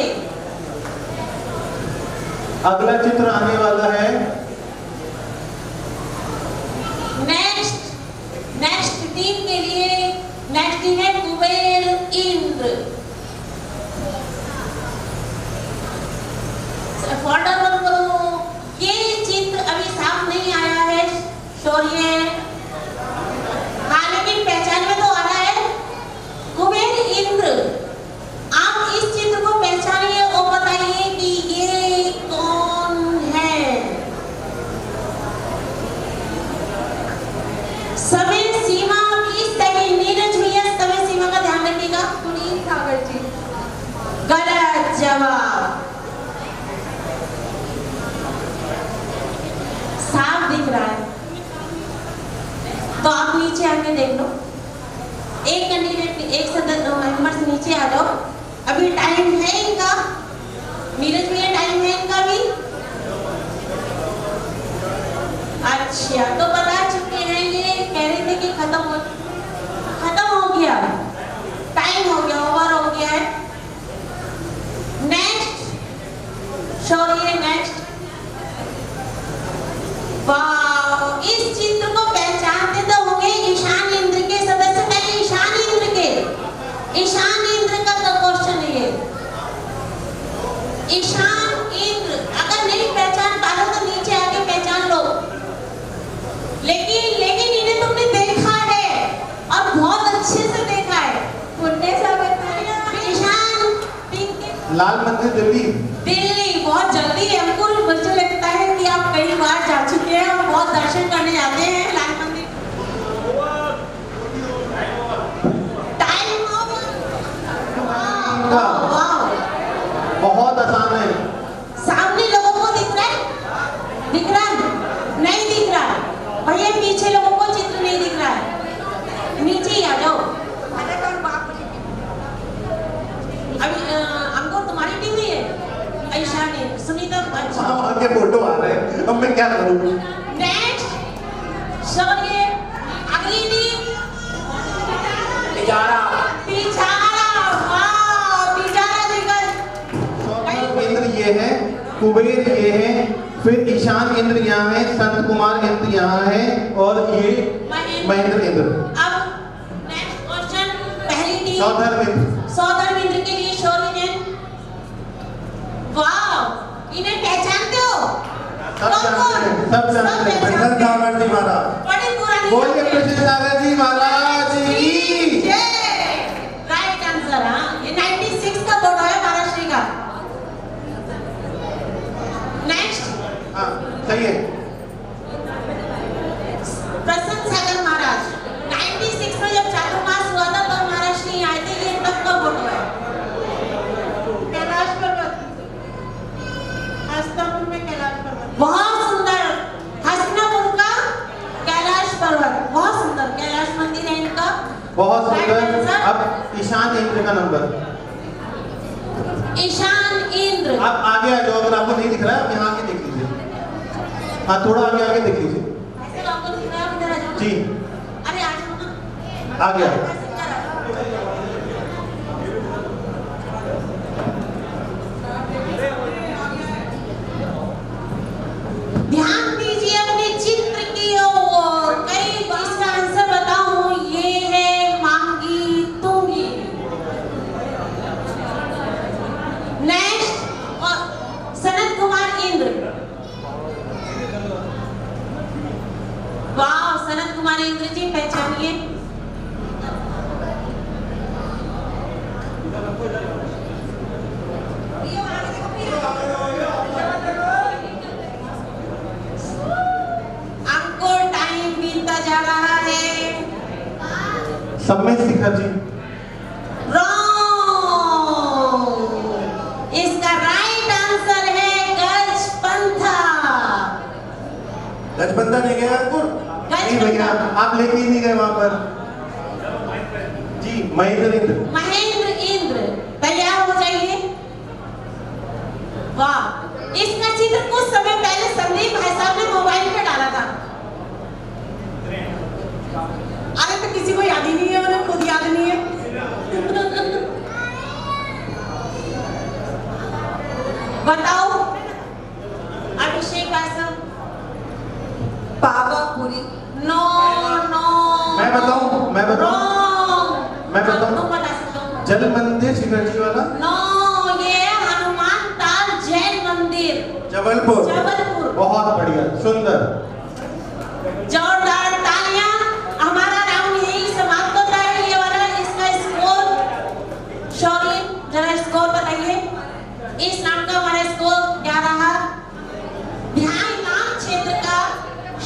S3: अगला चित्र आने वाला है।
S5: नेक्स्ट टीम के लिए नेक्स्ट टीम है कुबेर इंद्र। फोल्डर बंद करो। ये चित्र अभी साफ नहीं आया है शौर्य, हाँ लेकिन पहचान में तो आ रहा है। कुबेर इंद्र, आप इस चित्र को पहचानिए और बताइए कि ये कौन है। समय सीमा 20 सेकंड। नीरज भैया समय सीमा का ध्यान रखिएगा। सुनील सागर जी। गलत जवाब। साफ दिख रहा है तो आप नीचे आके देख लो। एक कैंडिडेट, एक सदस्य मेंबर्स नीचे आ जाओ। अभी टाइम है इनका। नीरज भैया टाइम है इनका भी। अच्छा, तो बता चुके हैं। ये कह रहे थे कि खत्म हो गया, टाइम हो गया, ओवर हो गया है। नेक्स्ट शौर्य, नेक्स्ट। वाह, इस चित्र को पहचानते तो होंगे ईशान इंद्र के सदस्य। पहले ईशान इंद्र का तो क्वेश्चन है ये। ईशान इंद्र अगर नहीं पहचान पा रहे तो नीचे आके पहचान लो। लेकिन इन्हें तुमने देखा है और बहुत अच्छे से देखा है। ईशान
S3: लाल मंदिर
S5: दिल्ली बहुत जल्दी है। हमको मुझे लगता है कि आप कई बार जा चुके हैं और बहुत दर्शन करने जाते हैं लाल मंदिर। Time over. अच्छा
S3: वहाँ के फोटो आ रहे हैं, अब मैं क्या करूँ?
S5: नेक्स्ट चलिए अगली टीम
S6: बेचारा
S5: पिछाड़ा वाह पिछाड़ा देखकर
S3: सौरभ इंद्र ये है, कुबेर ये है, फिर ईशान इंद्र यहाँ है, संत कुमार इंद्र यहाँ है और ये महेंद्र इंद्र।
S5: अब नेक्स्ट क्वेश्चन पहली टीम
S3: सौधर्म इंद्र।
S5: सौधर्म इंद्र के लिए शौर्य ने वाह इन्हें पहचानते हो
S3: सब जानते हैं, सब जानते हैं।
S1: प्रसन्न सागर जी महाराज।
S5: बड़ी पुरानी
S3: बोलिए प्रसन्न सागर जी महाराज की।
S5: Right answer. हाँ ये 96 का फोटो है महाराष्ट्र का। नेक्स्ट
S3: हाँ सही है।
S5: प्रसन्न सागर महाराज 96 में जब चातुर्मास हुआ था तब महाराष्ट्र नहीं आए थे। ये तब का फोटो है। कैलाश पर्वत हस्तिनापुर में कैलाश पर्वत बहुत सुंदर। हस्तिनापुर का कैलाश पर्वत बहुत सुंदर। कैलाश मंदिर है इनका
S3: बहुत
S5: Right
S3: सुंदर।
S5: answer।
S3: अब ईशान इंद्र का नंबर।
S5: ईशान इंद्र
S3: आप आगे आ जाओ, अगर आपको नहीं दिख रहा है आप यहाँ आके देख लीजिए। हाँ थोड़ा आगे आगे देख लीजिए।
S5: ऐसे आपको दिख रहा है इधर आ जाओ।
S3: जी
S5: अरे आ जाओ ना।
S3: आ गया।
S5: ऐसे इधर आ जाओ। ध्यान दीजिए अपने चित्र की ओर। कई इसका आंसर बताऊं ये है मांगी तुंगी। नेक्स्ट और सनत कुमार इंद्र। वाह सनत कुमार इंद्र जी पहचानिए। आपको टाइम बीतता जा रहा है।
S3: सब में शिखर जी।
S5: रॉन्ग। इसका राइट आंसर है गजपंथा।
S3: गजबंधा नहीं गया अंकुर? नहीं भैया आप लेके ही नहीं गए वहां पर। जी महेंद्र इंद्र।
S5: महेंद्र इंद्र तैयार हो जाइए। वाह इसका चित्र कुछ समय पहले संदीप भाई साहब ने मोबाइल पे डाला था। अरे तो किसी को याद ही नहीं है, उन्हें खुद याद नहीं है। बताओ अभिषेक आसम।
S6: पावापुरी
S5: नो नो
S3: मैं बताऊं? मैं बताऊं?
S5: Wrong।
S3: मैं बताऊं?
S5: तुम बता सकते हो।
S3: जल मंदिर शिखर जी वाला
S5: नो ये हनुमान ताल जैन मंदिर
S3: जबलपुर।
S5: जबलपुर।
S3: बहुत बढ़िया सुंदर।
S5: जोरदार तालियां। हमारा राउंड यही समाप्त होता है। ये वाला इसका स्कोर शौर्य जरा स्कोर बताइए। इस नाम का हमारा स्कोर क्या रहा? ध्यान नाम क्षेत्र का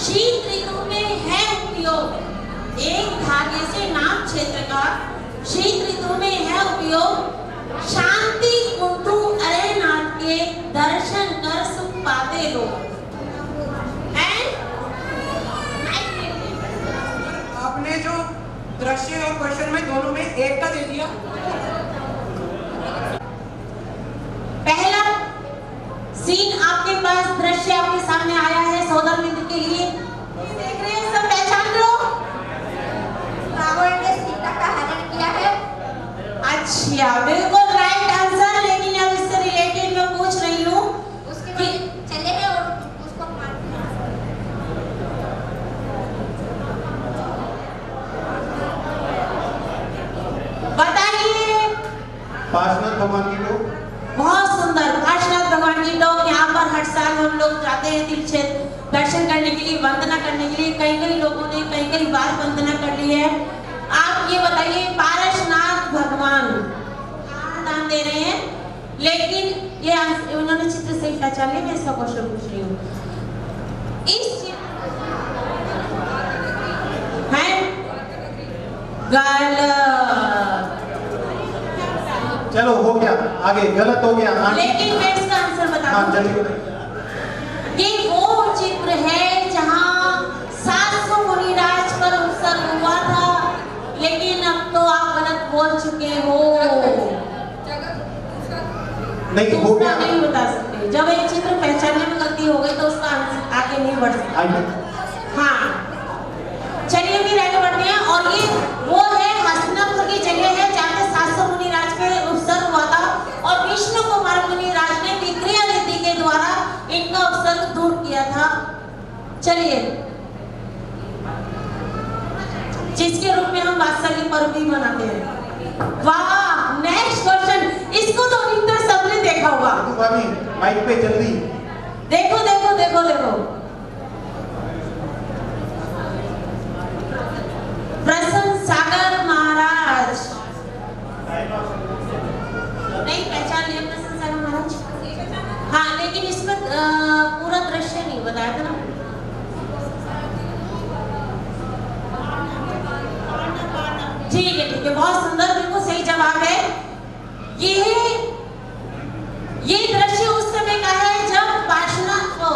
S5: शीत ऋतु में है उपयोग। एक धागे से नाम क्षेत्र का शीत ऋतु में है उपयोग। शांति कुंठू अरेनाथ के दर्शन कर सुख पाते लोग।
S6: आपने जो दृश्य और क्वेश्चन में दोनों में एक का दे दिया।
S5: पहला सीन आपके पास दृश्य आपके सामने आया है सौधर्म इंद्र के लिए। देख रहे हैं सब पहचान लो।
S2: रावण ने सीता का हरण किया है।
S5: अच्छा बिल्कुल राइट आंसर। लेकिन अब इससे रिलेटेड मैं पूछ रही हूँ
S2: उसके बाद चले गए और उसको मार दिया।
S5: बताइए।
S3: पार्श्वनाथ भगवान की लोग।
S5: बहुत सुंदर पार्श्वनाथ भगवान की टोक। यहाँ पर हर साल हम लोग जाते हैं तीर्थ क्षेत्र दर्शन करने के लिए, वंदना करने के लिए। कई कई लोगों ने कई बार वंदना कर ली है। आप ये बताइए पार्श्वनाथ भगवान नाम दे रहे हैं लेकिन ये उन्होंने चित्र से पहचान लिया। मैं इसका क्वेश्चन पूछ रही हूँ। इस चित्र है गलत।
S3: चलो हो गया आगे। गलत हो गया।
S5: लेकिन मैं इसका आंसर बता
S3: हाँ
S5: दूं।
S3: जल्दी बताइए।
S5: ये वो चित्र है जहाँ 700 मुनिराज पर उत्सर्ग हुआ था। लेकिन अब तो आप गलत बोल चुके हो।
S3: नहीं हो
S5: दूसरा
S3: गया।
S5: नहीं बता सकते। सकते। जब एक चित्र पहचानने में गलती हो गई तो उसका आगे नहीं बढ़ सकता। हाँ, चलिए फिर आगे बढ़ते हैं। और ये वो है हस्तिनापुर की जगह है जहाँ पे 700 मुनि राज के उपसर्ग हुआ था और विष्णु कुमार मुनि राज ने विक्रिया रीति के द्वारा इनका उपसर्ग दूर किया था। चलिए, जिसके रूप में हम वात्सल्य पर्व भी मनाते हैं। वाह, नेक्स्ट क्वेश्चन, इसको तो अधिकतर सबने देखा होगा।
S3: भाभी माइक पे जल्दी
S5: देखो देखो देखो देखो, प्रसन्न सागर महाराज, नहीं पहचान लिया प्रसन्न सागर महाराज? हाँ, लेकिन इसमें पूरा दृश्य नहीं बताया था ना। ठीक है, बहुत सुंदर, बिल्कुल सही जवाब है। ये दृश्य उस समय का है जब पार्श्वनाथ को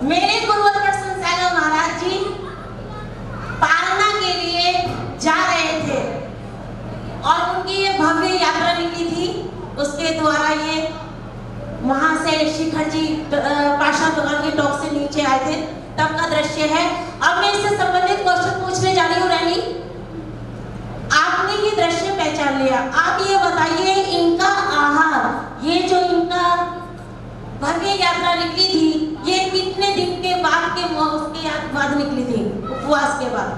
S5: मेरे गुरुवर प्रसन्न सागर महाराज जी पालना के लिए जा रहे थे और उनकी ये भव्य यात्रा निकली थी। उसके द्वारा ये वहां से शिखर जी पार्श्वनाथ भगवान के टॉप से नीचे आए थे, तब का दृश्य है। अब मैं इससे संबंधित क्वेश्चन पूछने जा रही हूँ। रानी, आपने ये दृश्य पहचान लिया, आप ये बताइए इनका आहार, ये जो इनका भव्य यात्रा निकली थी, ये कितने दिन के बाद उसके बाद निकली थी, उपवास के बाद?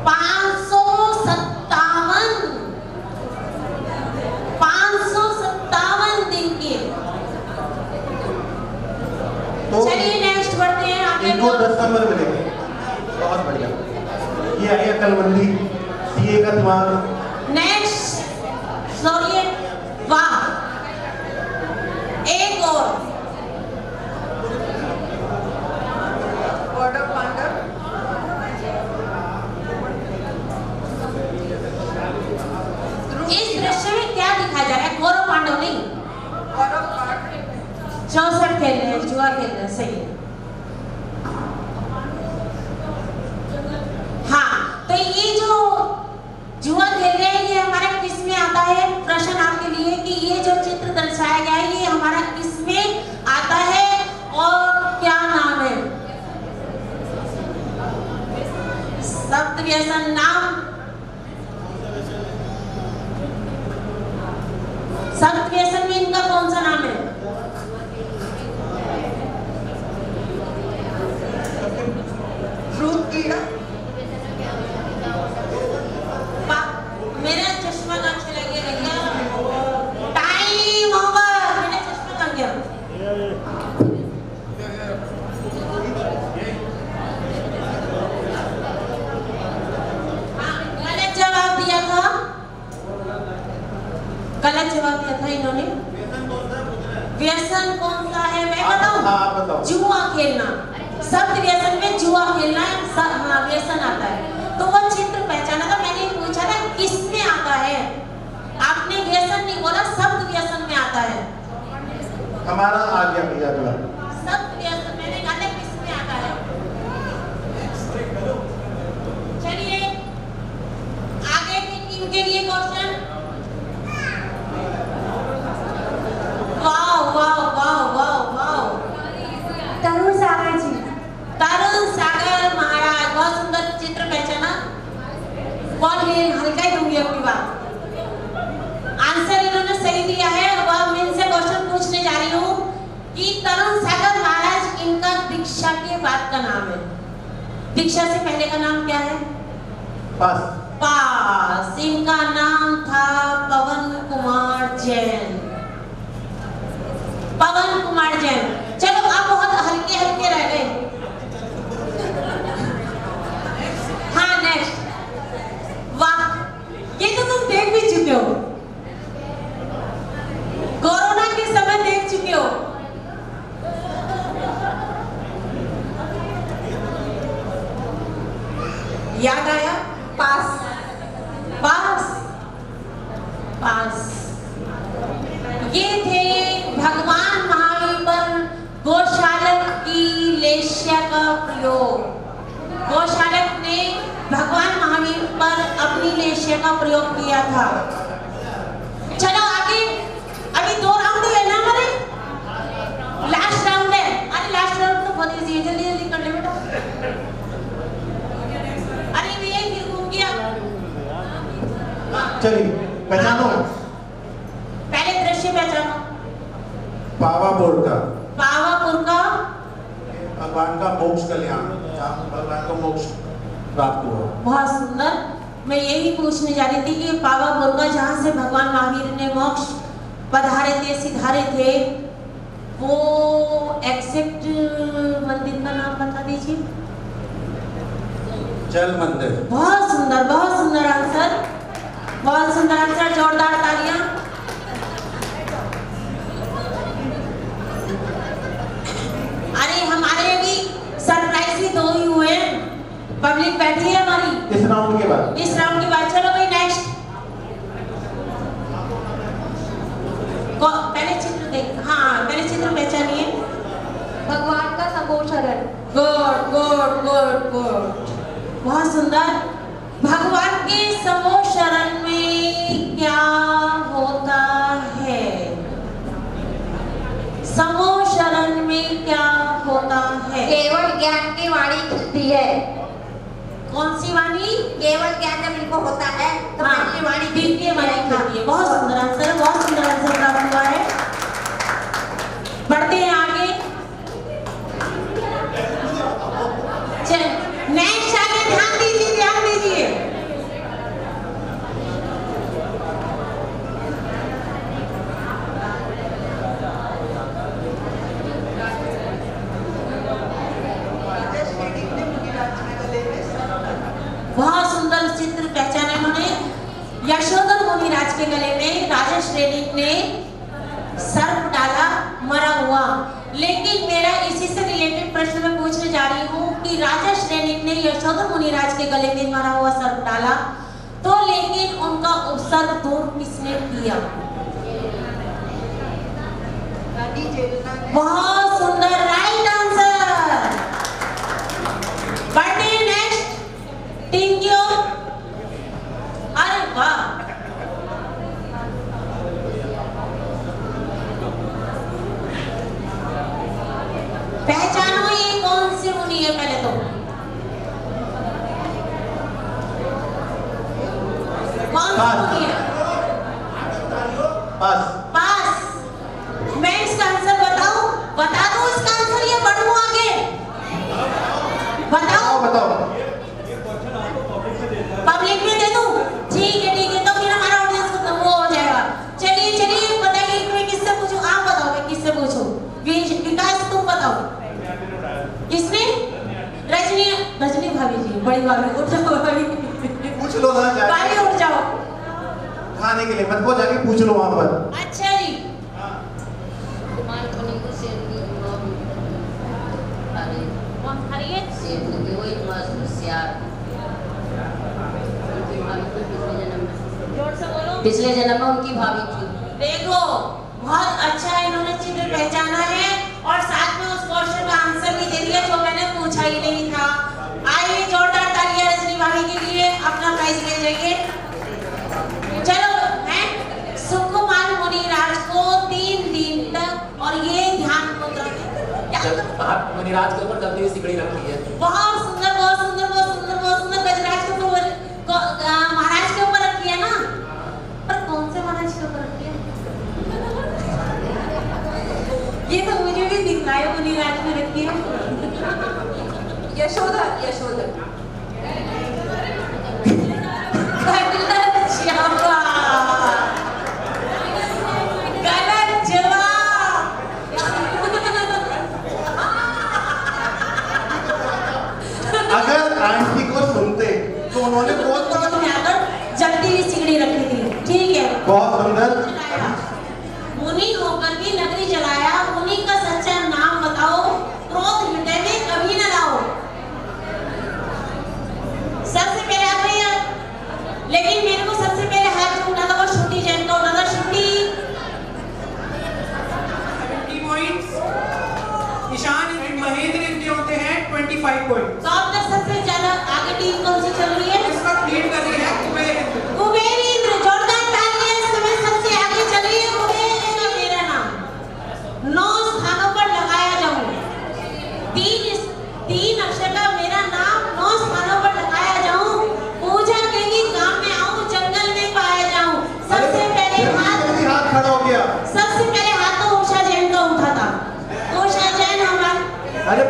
S5: 557 दिन के।
S3: तो
S5: चलिए नेक्स्ट बढ़ते हैं आगे।
S3: इनको 10 नंबर मिलेंगे। बहुत बढ़िया, ये आई अकलमंदी, सीए का दिमाग।
S5: नेक्स्ट, सॉरी, वाह, एक और
S6: वर्ड ऑफ पांडव।
S5: इस दृश्य में क्या दिखाया जा रहा है? कौरव पांडव नहीं,
S6: वर्ड ऑफ पांडव
S5: 64 खेल रहे हैं, जुआ खेल रहे हैं, सही है। हाँ, तो ये जो जुआ खेल रहे हैं ये हमारा किस में आता है? प्रश्न आपके लिए कि ये जो चित्र दर्शाया गया है ये हमारा किस में आता है और क्या नाम है? सप्त व्यसन नाम, सप्त व्यसन में इनका कौन सा नाम है?
S6: फ्रूट कीड़ा।
S5: मेरा चश्मा कहाँ चला गया भैया? टाइम ओवर, मेरा चश्मा कहाँ गया? हाँ, गलत जवाब दिया था, गलत जवाब दिया था इन्होंने। व्यसन कौन सा है मैं बताऊं? जुआ खेलना। शब्द व्यसन में जुआ खेलना व्यसन आता है। तो वो चित्र पहचाना था, मैंने पूछा था किस में आता है, आपने व्यसन नहीं बोला, शब्द व्यसन में आता है।
S3: हमारा आ गया भैया अगला।
S5: शब्द व्यसन मैंने कहा था किस में आता है। चलिए आगे की टीम के लिए क्वेश्चन। वाह वाह वाह वाह वाह,
S2: तरुण सागर जी,
S5: तरुण सागर महाराज, बहुत सुंदर चित्र पहचाना। बहुत ही हल्का ही दूंगी अपनी बात। आंसर इन्होंने सही दिया है। अब मैं इनसे क्वेश्चन पूछने जा रही हूँ कि तरुण सागर महाराज इनका दीक्षा के बाद का नाम है, दीक्षा से पहले का नाम क्या है?
S3: पास।
S5: पास। इनका नाम था पवन कुमार जैन। पवन कुमार जैन। चलो आप बहुत हल्के हल्के रह गए। हाँ नेक्स्ट, वाह, ये तो तुम देख भी चुके हो, कोरोना के समय देख चुके हो। याद आया? पास पास पास। ये थे भगवान महावीर पर गोशालक की लेश्या का प्रयोग। गोशालक ने भगवान महावीर पर दृश्य का प्रयोग किया था। चलो आगे, अभी 2 राउंड है ना हमारे, लास्ट राउंड है। अरे लास्ट राउंड तो बहुत इजी है, जल्दी जल्दी कर ले बेटा। अरे भैया फिर घूम गया।
S3: चलिए पहचानो,
S5: पहले दृश्य पहचानो।
S3: पावापुर का,
S5: पावापुर का
S3: भगवान का मोक्ष कल्याण, जहाँ भगवान को मोक्ष प्राप्त हुआ।
S5: बहुत सुंदर। मैं यही पूछने जा रही थी कि पावापुर का जहाँ से भगवान महावीर ने मोक्ष पधारे थे, सिधारे थे, वो एग्जैक्ट मंदिर का नाम बता दीजिए।
S3: जल मंदिर।
S5: बहुत सुंदर आंसर, बहुत सुंदर आंसर, जोरदार तालियां। अरे हमारे अभी सरप्राइज ही 2 ही हुए, पब्लिक बैठी है हमारी
S3: इस राउंड के बाद।
S5: चलो भाई नेक्स्ट। पहले चित्र देख, हाँ पहले चित्र पहचानिए।
S2: भगवान का समोशरण।
S5: गुड। बहुत सुंदर। भगवान के समोशरण में क्या होता है? समोशरण में क्या होता है?
S2: केवल ज्ञान की वाणी खुलती है।
S5: कौन सी वाणी?
S2: केवल ज्ञान जब इनको होता है तो
S5: हाँ,
S2: उनकी वाणी
S5: दिव्य वाणी खुलती है। बहुत सुंदर आंसर, बहुत सुंदर आंसर प्राप्त हुआ है। बढ़ते हैं आगे। नेक्स्ट आगे ध्यान दीजिए, ध्यान दीजिए। बहुत सुंदर चित्र पहचाने उन्होंने। यशोधर मुनिराज के गले में राजा श्रेणी ने सर्प डाला, मरा हुआ। लेकिन मेरा इसी से रिलेटेड प्रश्न मैं पूछने जा रही हूँ कि राजा श्रेणी ने यशोधर मुनिराज के गले में मरा हुआ सर्प डाला, तो लेकिन उनका उपसर्ग दूर किसने किया? बहुत सुंदर, राइट आंसर। बढ़ते नेक्स्ट। टिंग्यो। अरे वाह, पहचानो ये कौन सी मुनि है? पहले तो कौन सी मुनि है? पास। मैं इसका आंसर बताऊं? बता दूं इसका आंसर या बढ़ूं आगे? बताओ। पब्लिक में दे दूं? ठीक है, तो फिर हमारा ऑडियंस को वो हो जाएगा। चलिए बताइए, मैं किससे पूछूं? आप बताओ, मैं किससे पूछूं? विकास तुम बताओ। किसने? रजनी भाभी जी, बड़ी भाभी, उठ जाओ भाभी,
S3: पूछ लो ना,
S5: भाभी उठ जाओ।
S3: खाने के लिए मत को जाके पूछ लो वहां पर।
S5: अच्छा जी।
S7: पिछले जन्म में उनकी भाभी थी।
S5: देखो बहुत अच्छा इन्होंने चित्र पहचाना है और साथ में उस क्वेश्चन का आंसर भी दे दिया जो मैंने पूछा ही नहीं था। आइए जोरदार तालियां रजनी भाभी के लिए, अपना प्राइज ले जाइए। चलो हैं सुकुमार मुनिराज को 3 दिन तक, और ये ध्यान मुद्रा
S7: मुनिराज के ऊपर जलती हुई सिकड़ी रखी है।
S5: बहुत सुंदर गजराज के ऊपर, महाराज के ऊपर रखी है ना, पर कौन से महाराज के ऊपर रखी है? ये तो मुझे भी दिख रहा है, मुनिराज में रखी है।
S2: यशोधर।
S5: गलत जवाब।
S3: अगर आंटी को सुनते तो उन्होंने
S5: जल्दी ही सिगड़ी रखी थी। ठीक है,
S3: बहुत सुंदर।
S5: मुनि होकर भी नगरी जलाया, मुनि का सच्चा नाम बताओ, क्रोध हृदय में कभी न लाओ। सबसे पहले आप भैया, लेकिन मेरे को सबसे पहले हाथ जो उठा था वो श्रुति जैन का उठा था। श्रुति
S6: 70 पॉइंट्स, ईशान महेंद्र इनके होते हैं 25 पॉइंट्स।
S5: तो अब तक सबसे ज्यादा आगे टीम कौन सी चल रही है?
S6: इसका लीड कर रही है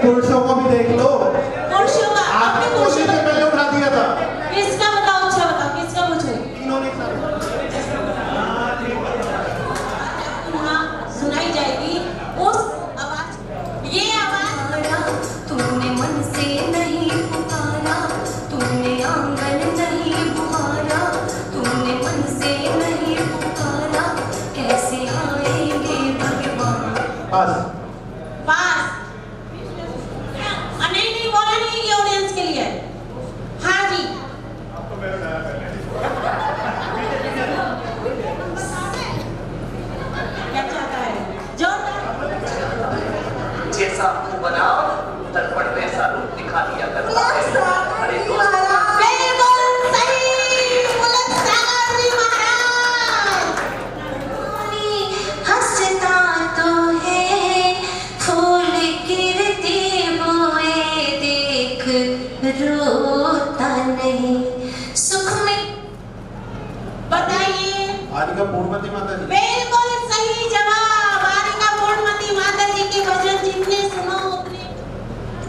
S3: पुरुषों को भी देख लो।
S5: पुरुषों का
S3: आपने कोशिश से पहले उठा दिया था।
S5: किसका बताओ, अच्छा बताओ किसका पूछूं?
S3: इन्होंने
S5: हाँ, सुनाई जाएगी उस आवाज, ये आवाज।
S8: तूने मन से नहीं पुकारा, तूने आंगन नहीं बुहारा, तूने मन से नहीं पुकारा, कैसे आएंगे भगवान?
S5: पास नहीं बोला नहीं, ये ऑडियंस के लिए। हाँ जी, क्या चाहता है?
S7: जैसा आपको बना दर्पण में ऐसा रूप दिखा दिया करता है। अरे दोस्त,
S5: बिल्कुल सही, बुलंद सागर जी महाराज।
S8: हंसता तो है फूल गिरते बोए देख, रोता नहीं सुख में।
S5: बताइए।
S3: आदिका पूर्णमती माता जी।
S5: बिल्कुल सही जवाब। आरिका पूर्णमती माता जी के भजन जितने सुनो उतने।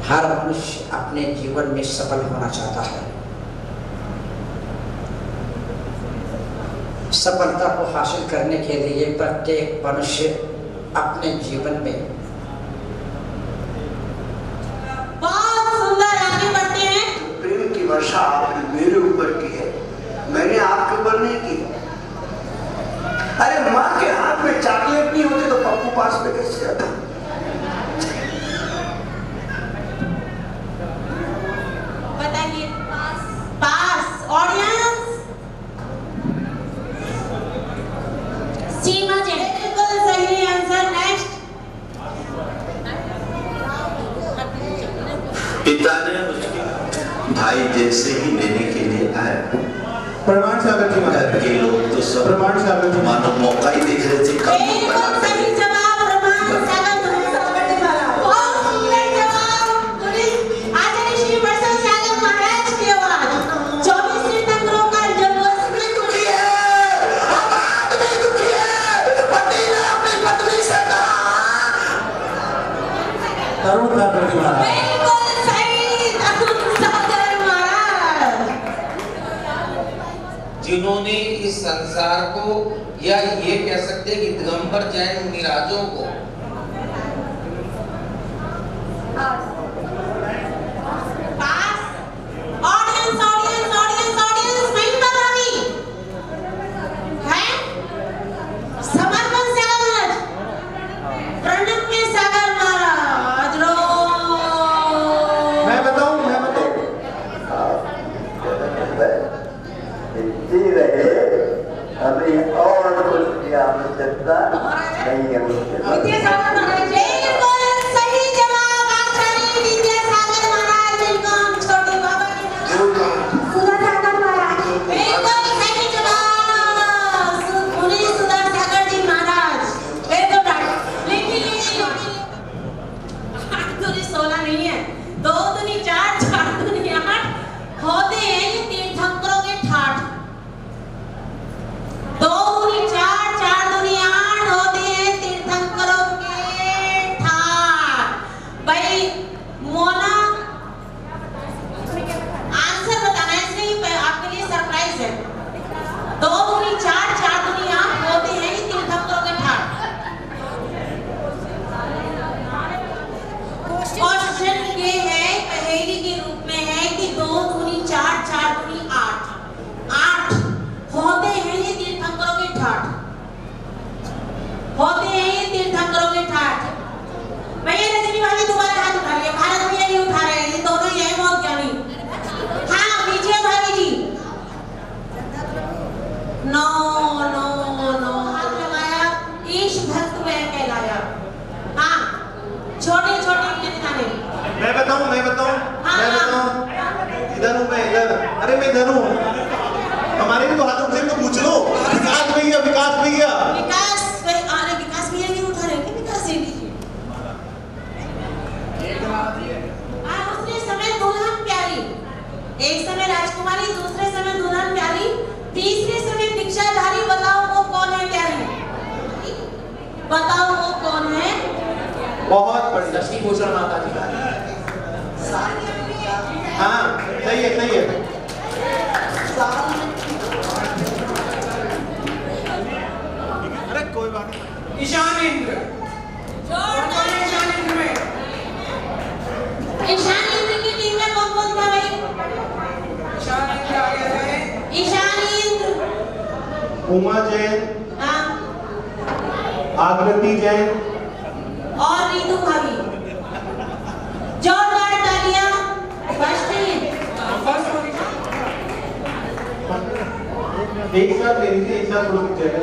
S9: हर मनुष्य अपने जीवन में सफल होना चाहता है। सफलता को हासिल करने के लिए प्रत्येक मनुष्य अपने जीवन में
S5: बहुत सुंदर, आगे बढ़ते हैं।
S10: प्रेम की वर्षा आपने मेरे ऊपर की है, मैंने आपके ऊपर नहीं की। अरे माँ के हाथ में चॉकलेट नहीं होती तो पप्पू पास में कैसे आता?
S5: बताइए। पास ऑडियंस। सीमा जी, बिल्कुल सही आंसर। नेक्स्ट।
S10: पिता ने उसके भाई जैसे ही लेने के लिए आए।
S3: प्रमाण सागर जी महाराज।
S10: घर के लोग तो सब
S3: प्रमाण सागर जी
S10: मानो मौका ही देख रहे थे कब
S5: बिल्कुल सही जवाब, प्रमाण सागर जी महाराज। बहुत सुंदर जवाब। पुलिस आचार्य श्री प्रसन्न सागर महाराज की आवाज। 24 तीर्थंकरों का जन्मोत्सव में
S10: दुखी है, आदमी दुखी है, पति ने अपनी पत्नी से कहा।
S3: तरुण सागर जी महाराज।
S5: बिल्कुल सही, तरुण सागर महाराज।
S11: जिन्होंने इस संसार को, या ये कह सकते हैं कि दिगंबर जैन मुनिराजों को
S5: पास। ऑडियंस ऑडियंस ऑडियंस ऑडियंस, नहीं बता रही है। समर्पण सागर महाराज, प्रणव में सागर महाराज रो।
S3: मैं बताऊं।
S10: जी रहे, अभी और कुछ की आवश्यकता नहीं है मुझे।
S5: विद्यासागर महाराज, बिल्कुल सही जवाब। आचार्य विद्यासागर महाराज, बिल्कुल छोटे बाबा जी सुधासागर महाराज, बिल्कुल सही जवाब। पुलिस सुधासागर जी महाराज, बिल्कुल राइट। लेकिन 8 दूनी 16 नहीं है, 2 दूनी 4, 4 दूनी 8 होते हैं ये तीर्थंकरों के ठाठ। 2 दूनी 4, 4 दूनी 8 होते हैं तीर्थंकरों के ठाठ। भाई मोना आंसर बताना है, इसलिए आपके लिए सरप्राइज है। 2 दूनी 4, 4 दूनी 8 होते हैं ये तीर्थंकरों के ठाठ। क्वेश्चन ये है, पहेली के रूप में है कि 2 दूनी 4, 4 दूनी 8 होते हैं ये तीर्थंकरों के ठाठ। होते हैं ये तीर्थंकरों के ठाठ। भैया रजनी भाभी दोबारा हाथ उठा लिया, भारत भैया नहीं उठा रहे हैं, ये दोनों ही है बहुत ज्ञानी। हाँ विजय भाभी जी। नो नो नो, हाथ लगाया, ईश भक्त वह कहलाया। हाँ, छोटे छोटे कितने।
S3: मैं बताऊं। इधर हूं मैं, इधर। अरे मैं इधर हूं। हमारे भी तो हाथ उठे तो पूछ लो। विकास भैया।
S5: विकास भैया, अरे विकास भैया नहीं उठा रहे हैं, विकास जी लीजिए। दूसरे समय दुल्हन प्यारी, एक समय राजकुमारी, दूसरे समय दुल्हन प्यारी, तीसरे समय भिक्षाधारी। बताओ वो कौन है प्यारी? बताओ वो कौन है?
S3: बहुत बढ़िया।
S7: लक्ष्मी भूषण माता जी।
S3: हाँ सही है सही है। अरे कोई बात नहीं।
S6: ईशान इंद्र। ईशान इंद्र में
S5: ईशान इंद्र की टीम में कौन कौन था भाई?
S6: ईशान इंद्र आ गया है।
S5: ईशान इंद्र,
S3: उमा जैन,
S5: हाँ,
S3: आकृति जैन
S5: और रीतू भाभी। जोरदार तालियां। First team.
S3: एक साथ ले लीजिए, एक साथ रुक जाएगा।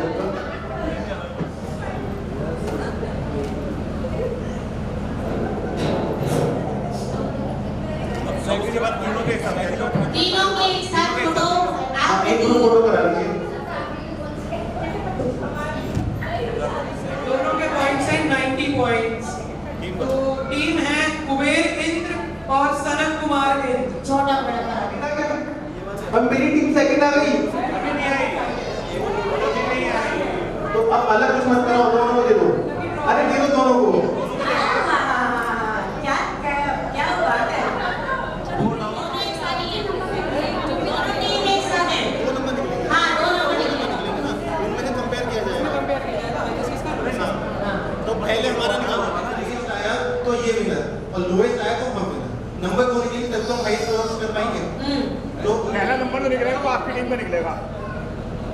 S5: तीनों के एक साथ फोटो आप
S3: एक ग्रुप फोटो करा लीजिए।
S6: दोनों के पॉइंट्स हैं 90 पॉइंट्स। तो टीम है कुबेर इंद्र और सनत कुमार इंद्र।
S5: छोटा बड़ा
S3: अब मेरी टीम सेकंड आ गई। तो अब अलग कुछ मत करो, दोनों को दे दो। अरे दे दो दोनों को।
S5: क्या क्या हुआ है? दोनों एक साथ ही दोनों टीम एक साथ है। हाँ, दो नंबर निकले।
S3: उनमें कंपेयर किया जाएगा। तो पहले हमारा नाम जिसका आया तो ये विनर और लोएस्ट आया तो हम विनर। नंबर दो निकले तब तो हम हाईएस्ट स्कोर कर पाएंगे। तो
S12: पहला नंबर तो निकलेगा वो आपकी टीम में निकलेगा।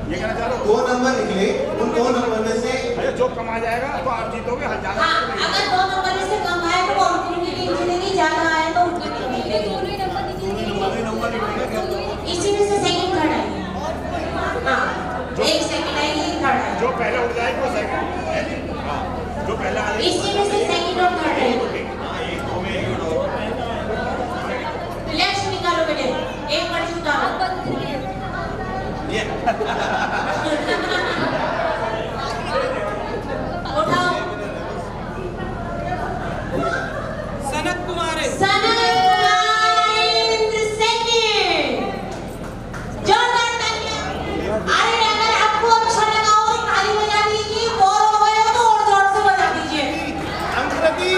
S12: ये कहना चाह रहे हो?
S3: 2 नंबर निकले, उन 2 नंबर में से
S12: जो कम आ जाएगा तो आप जीतोगे। हजार
S5: हाँ, अगर 2 नंबर में से कम आए तो वो उनकी टीम जीतेगी, ज्यादा आए तो उनकी टीम जीतेगी। इसी में से सेकंड थर्ड आएगी। हाँ, एक सेकंड आएगी, एक थर्ड आएगी।
S12: जो पहले उठ जाएगी वो सेकंड, जो पहले आएगी
S5: इसी में से सेकंड और थर्ड आएगी। लेट्स निकालो बेटे, एक पर्ची उतारो। उठाओ।
S6: सनत कुमार इंद्र।
S5: सनत कुमार इंद्र सेकंड। जोरदार तालियां। अरे अगर आपको अच्छा लगा हो तो ताली बजा दीजिए, बोर हो गए हो तो और जोर से बजा दीजिए।
S3: अंकृति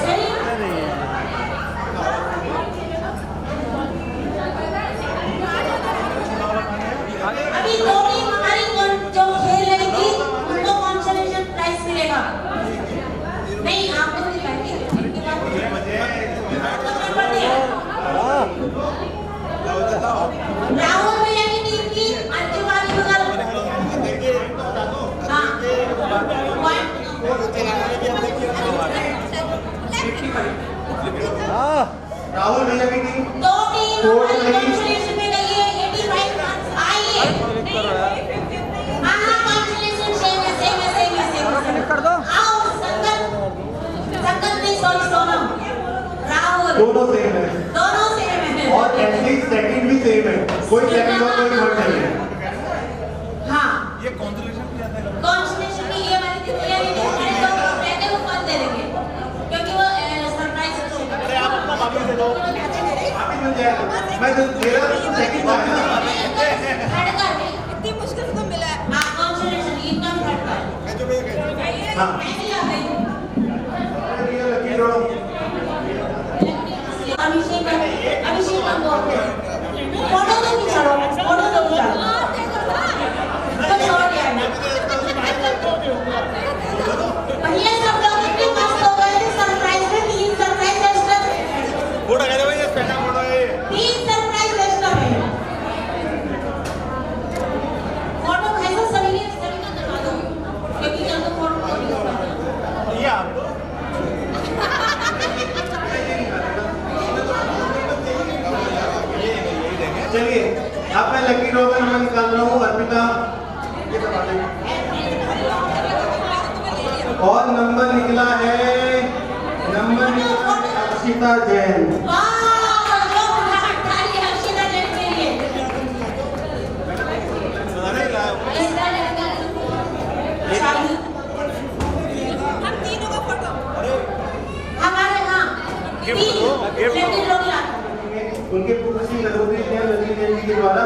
S5: सही। अभी दो टीम हमारी जो खेल रही थी उनको कंसोलेशन प्राइज मिलेगा। नहीं, आपको नहीं मिलेगा। राहुल भैया की टीम की अंतिम वाली बगल। हाँ,
S3: राहुल भैया की टीम।
S5: 2 टीम हमारी कंसोलेशन में गई है। 85 मार्क्स आइए। हाँ, कंसोलेशन सेम है।
S12: कर दो।
S5: आओ संगत नहीं, सॉरी सोनम, राहुल,
S3: दोनों सेम है और एटलीस्ट सेकंड भी सेम है। कोई सेकंड और कोई थर्ड नहीं है।
S5: हाँ,
S3: ये कॉन्सोलेशन भी आता है।
S5: कॉन्सोलेशन की ये वाली तैयारी नहीं है, तो पहले वो कल दे देंगे क्योंकि वो सरप्राइज है।
S3: अरे आप अपना माफी दे दो, माफी मिल जाएगा। मैं तो दे रहा हूँ सेकंड आया।
S5: थर्ड का इतनी मुश्किल से तो मिला है। हाँ, कॉन्सोलेशन इतना थर्ड का।
S3: हाँ,
S5: पहले आ गई।
S3: ये लकी ड्रॉ।
S5: अभिषेक का फोटो तो खिंचाओ, फोटो तो खिंचाओ। तो छोड़ दिया ना। भैया सब लोग इतने मस्त हो गए थे सरप्राइज में। 3 सरप्राइज एक्स्ट्रा थे।
S3: फोटो कहते भाई, ये स्पेशल फोटो है।
S5: 3 सरप्राइज एक्स्ट्रा है। फोटो ऐसा सभी का करवा दो क्योंकि कल को फोटो नहीं हो पाएगा।
S3: ये आप चलिए, अब मैं लकी ड्रॉ का नंबर निकाल रहा हूँ। अर्पिता और नंबर निकला है अक्षिता जैन। उनके पुत्र श्री नरोत्तम जैन के द्वारा